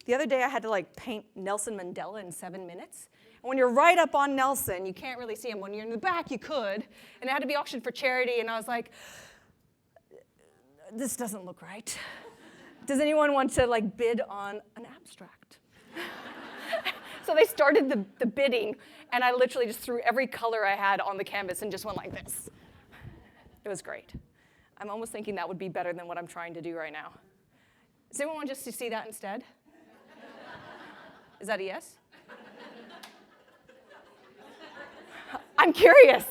The other day I had to like paint Nelson Mandela in 7 minutes. And when you're right up on Nelson, you can't really see him. When you're in the back, you could. And it had to be auctioned for charity, and I was like, this doesn't look right. Does anyone want to like bid on an abstract? So they started the bidding, and I literally just threw every color I had on the canvas and just went like this. It was great. I'm almost thinking that would be better than what I'm trying to do right now. Does anyone want just to see that instead? Is that a yes? I'm curious.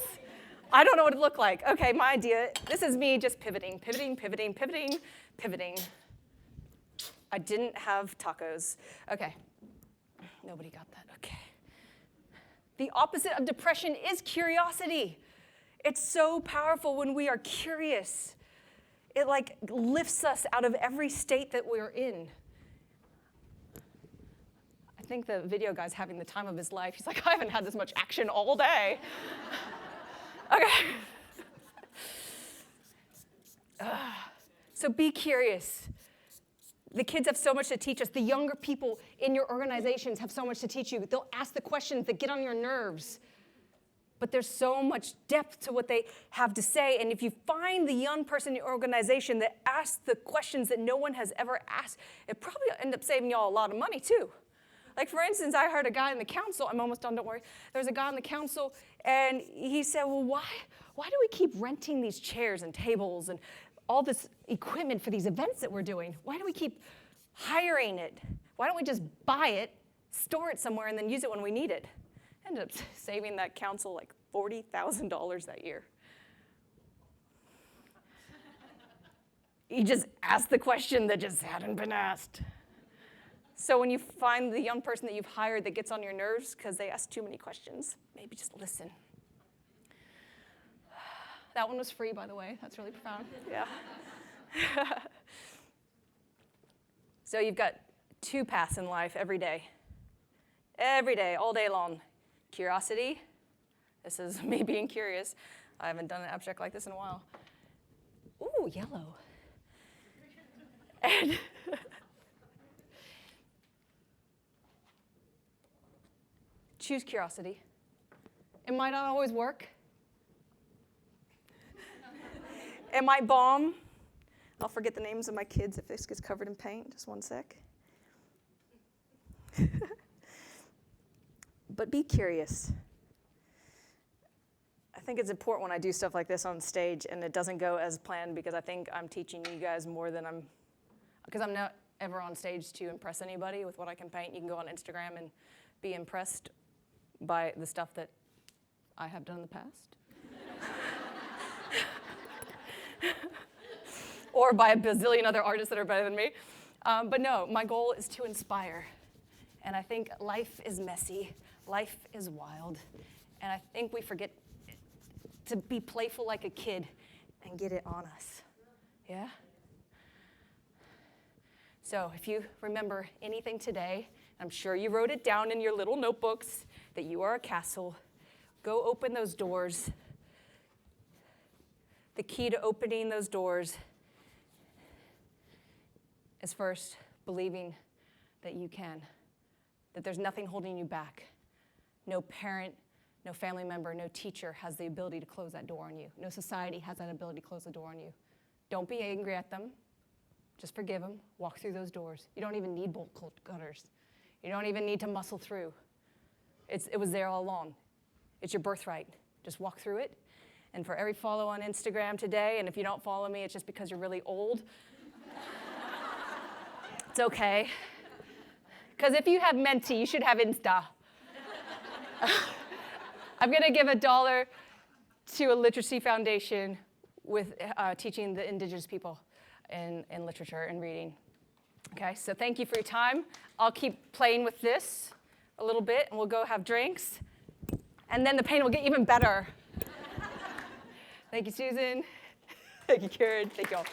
I don't know what it looked like. Okay, my idea, this is me just pivoting. I didn't have tacos. Okay. Nobody got that, okay. The opposite of depression is curiosity. It's so powerful when we are curious. It like lifts us out of every state that we're in. I think the video guy's having the time of his life. He's like, I haven't had this much action all day. Okay. So be curious. The kids have so much to teach us. The younger people in your organizations have so much to teach you. They'll ask the questions that get on your nerves. But there's so much depth to what they have to say. And if you find the young person in your organization that asks the questions that no one has ever asked, it probably will end up saving y'all a lot of money too. Like for instance, I heard a guy in the council, I'm almost done, don't worry. There's a guy in the council, and he said, well, why do we keep renting these chairs and tables and all this equipment for these events that we're doing? Why do we keep hiring it? Why don't we just buy it, store it somewhere, and then use it when we need it? Ended up saving that council like $40,000 that year. He just asked the question that just hadn't been asked. So when you find the young person that you've hired that gets on your nerves because they ask too many questions, maybe just listen. That one was free, by the way. That's really profound. Yeah. So you've got 2 paths in life every day. Every day, all day long. Curiosity. This is me being curious. I haven't done an abstract like this in a while. Ooh, yellow. And choose curiosity. It might not always work. It might bomb. I'll forget the names of my kids if this gets covered in paint. Just one sec. But be curious. I think it's important when I do stuff like this on stage and it doesn't go as planned, because I think I'm teaching you guys more than because I'm not ever on stage to impress anybody with what I can paint. You can go on Instagram and be impressed by the stuff that I have done in the past. Or by a bazillion other artists that are better than me. But no, my goal is to inspire. And I think life is messy, life is wild, and I think we forget to be playful like a kid and get it on us. Yeah? So if you remember anything today, I'm sure you wrote it down in your little notebooks, that you are a castle, Go open those doors. The key to opening those doors is first believing that you can, that there's nothing holding you back. No parent, no family member, no teacher has the ability to close that door on you. No society has that ability to close the door on you. Don't be angry at them. Just forgive them. Walk through those doors. You don't even need bolt cutters. You don't even need to muscle through. It was there all along. It's your birthright. Just walk through it. And for every follow on Instagram today, and if you don't follow me, it's just because you're really old. It's okay. Because if you have mentee, you should have Insta. I'm going to give $1 to a literacy foundation with teaching the indigenous people in literature and reading. Okay, so thank you for your time. I'll keep playing with this a little bit, and we'll go have drinks. And then the pain will get even better. Thank you, Susan. Thank you, Karen. Thank you all.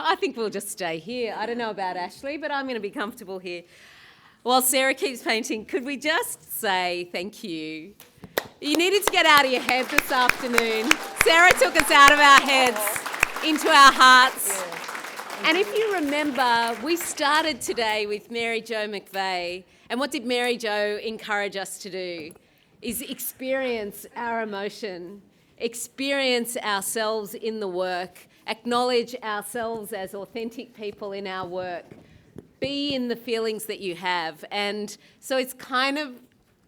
I think we'll just stay here. I don't know about Ashley, but I'm going to be comfortable here. While Sarah keeps painting, could we just say thank you? You needed to get out of your head this afternoon. Sarah took us out of our heads into our hearts. And if you remember, we started today with Mary Jo McVeigh. And what did Mary Jo encourage us to do? Is experience our emotion, experience ourselves in the work, acknowledge ourselves as authentic people in our work, be in the feelings that you have. And so it's kind of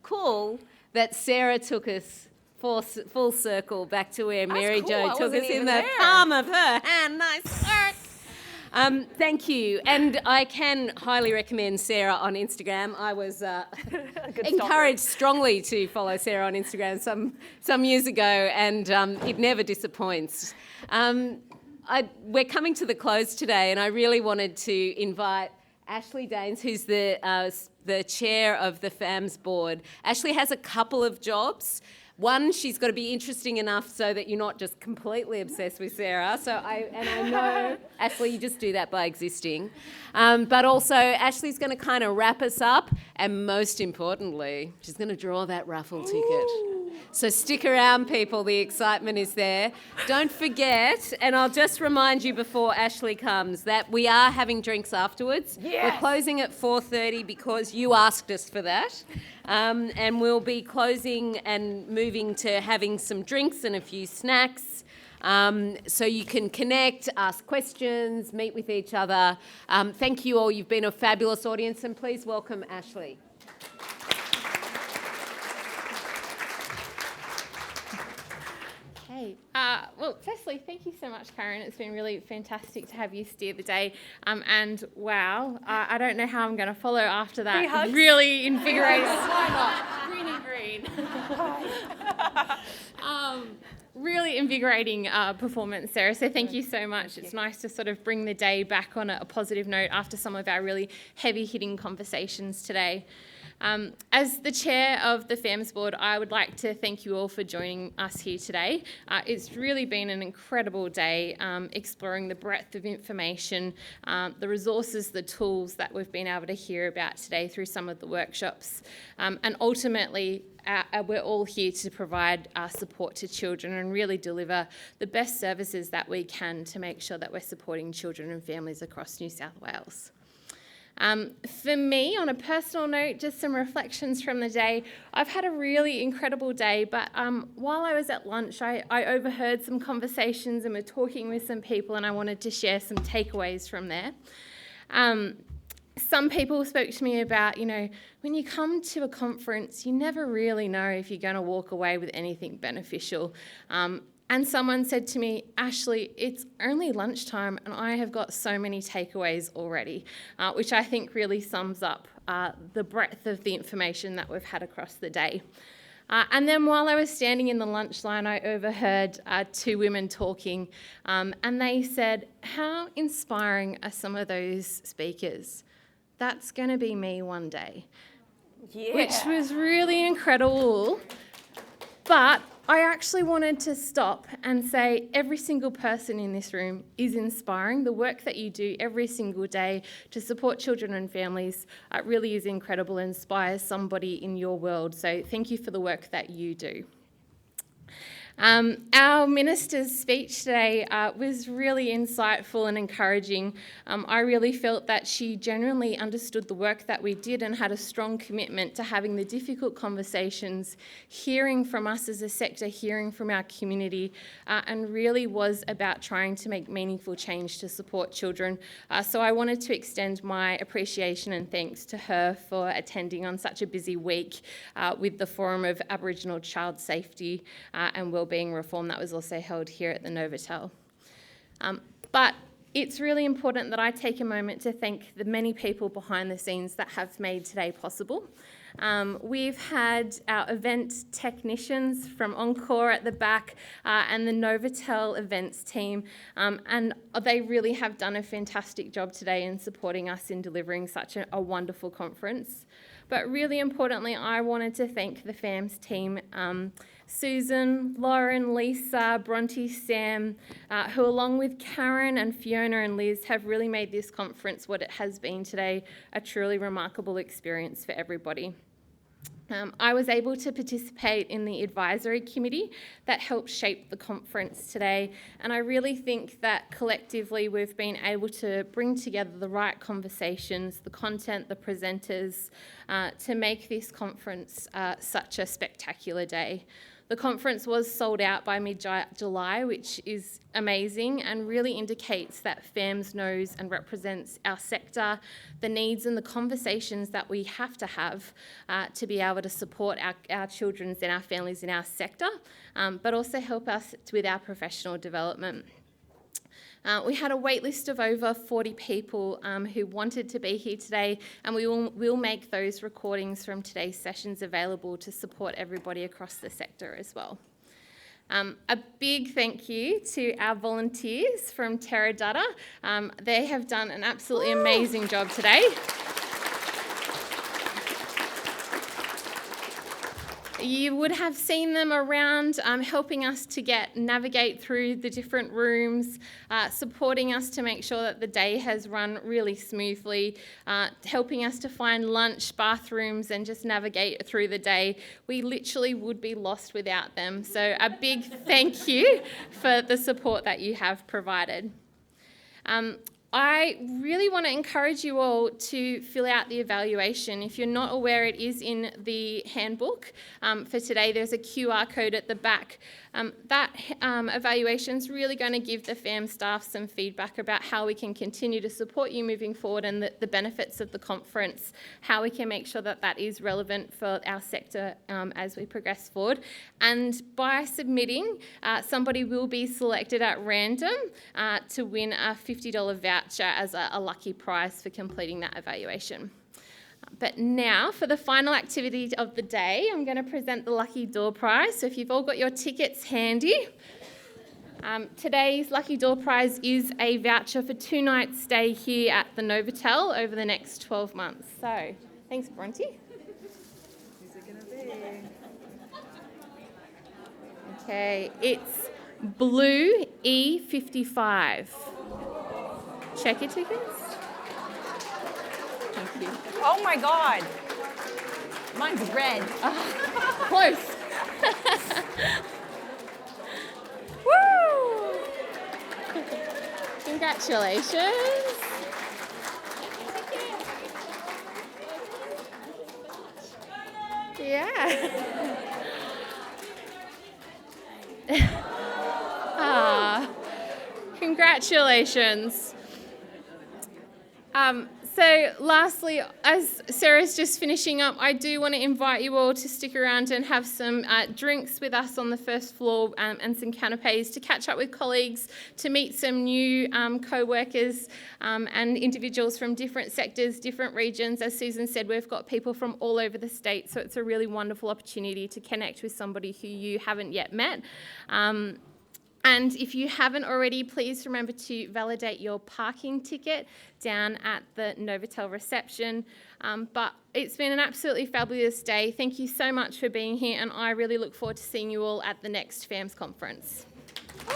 cool that Sarah took us full circle back to where Mary Jo took us in the palm of her hand. Nice work. Thank you. And I can highly recommend Sarah on Instagram. I was encouraged strongly to follow Sarah on Instagram some years ago, and it never disappoints. We're coming to the close today, and I really wanted to invite Ashley Daines, who's the chair of the FAMS board. Ashley has a couple of jobs. One, she's got to be interesting enough so that you're not just completely obsessed with Sarah. I know, Ashley, you just do that by existing. But also, Ashley's going to kind of wrap us up, and most importantly, she's going to draw that raffle ticket. So stick around, people. The excitement is there. Don't forget, and I'll just remind you before Ashley comes, that we are having drinks afterwards. Yes. We're closing at 4:30 because you asked us for that. And we'll be closing and moving to having some drinks and a few snacks. So you can connect, ask questions, meet with each other. Thank you all. You've been a fabulous audience, and please welcome Ashley. Okay. Well, firstly, thank you so much, Karen. It's been really fantastic to have you steer the day. And wow, I don't know how I'm going to follow after that. Free hugs? Really invigorating. Why not? Green. Really invigorating performance, Sarah. So thank you so much. It's nice to sort of bring the day back on a positive note after some of our really heavy-hitting conversations today. As the chair of the FAMS board, I would like to thank you all for joining us here today. It's really been an incredible day exploring the breadth of information, the resources, the tools that we've been able to hear about today through some of the workshops. And ultimately, we're all here to provide support to children and really deliver the best services that we can to make sure that we're supporting children and families across New South Wales. For me, on a personal note, just some reflections from the day. I've had a really incredible day, but while I was at lunch, I overheard some conversations and were talking with some people, and I wanted to share some takeaways from there. Some people spoke to me about, when you come to a conference, you never really know if you're going to walk away with anything beneficial. And someone said to me, Ashley, it's only lunchtime and I have got so many takeaways already, which I think really sums up the breadth of the information that we've had across the day. And then while I was standing in the lunch line, I overheard two women talking, and they said, how inspiring are some of those speakers? That's going to be me one day. Yeah. Which was really incredible. But I actually wanted to stop and say every single person in this room is inspiring. The work that you do every single day to support children and families really is incredible and inspires somebody in your world. So thank you for the work that you do. Our minister's speech today was really insightful and encouraging. I really felt that she genuinely understood the work that we did and had a strong commitment to having the difficult conversations, hearing from us as a sector, hearing from our community, and really was about trying to make meaningful change to support children. So I wanted to extend my appreciation and thanks to her for attending on such a busy week with the Forum of Aboriginal Child Safety and Wellbeing Reform that was also held here at the Novotel. But it's really important that I take a moment to thank the many people behind the scenes that have made today possible. We've had our event technicians from Encore at the back and the Novotel events team, and they really have done a fantastic job today in supporting us in delivering such a wonderful conference. But really importantly, I wanted to thank the FAMS team, Susan, Lauren, Lisa, Bronte, Sam, who along with Karen and Fiona and Liz have really made this conference what it has been today, a truly remarkable experience for everybody. I was able to participate in the advisory committee that helped shape the conference today, and I really think that collectively we've been able to bring together the right conversations, the content, the presenters, to make this conference such a spectacular day. The conference was sold out by mid-July, which is amazing and really indicates that FAMS knows and represents our sector, the needs and the conversations that we have to have to be able to support our children and our families in our sector, but also help us with our professional development. We had a wait list of over 40 people who wanted to be here today, and we will make those recordings from today's sessions available to support everybody across the sector as well. A big thank you to our volunteers from Terra Data. They have done an absolutely amazing job today. You would have seen them around helping us to navigate through the different rooms, supporting us to make sure that the day has run really smoothly, helping us to find lunch, bathrooms, and just navigate through the day. We literally would be lost without them. So a big thank you for the support that you have provided. I really want to encourage you all to fill out the evaluation. If you're not aware, it is in the handbook for today. There's a QR code at the back. That evaluation is really going to give the FAM staff some feedback about how we can continue to support you moving forward and the benefits of the conference, how we can make sure that that is relevant for our sector as we progress forward. And by submitting, somebody will be selected at random to win a $50 voucher as a lucky prize for completing that evaluation. But now, for the final activity of the day, I'm going to present the Lucky Door Prize. So if you've all got your tickets handy, today's Lucky Door Prize is a voucher for 2 nights stay here at the Novotel over the next 12 months. So, thanks, Bronte. Who's it going to be? Okay, it's blue E55. Check your tickets. Thank you. Oh my God. Mine's red. Close. Woo! Congratulations. Yeah. Congratulations. So lastly, as Sarah's just finishing up, I do want to invite you all to stick around and have some drinks with us on the first floor and some canapes to catch up with colleagues, to meet some new co-workers and individuals from different sectors, different regions. As Susan said, we've got people from all over the state, so it's a really wonderful opportunity to connect with somebody who you haven't yet met. And if you haven't already, please remember to validate your parking ticket down at the Novotel reception. But it's been an absolutely fabulous day. Thank you so much for being here, and I really look forward to seeing you all at the next FAMS conference. Woo!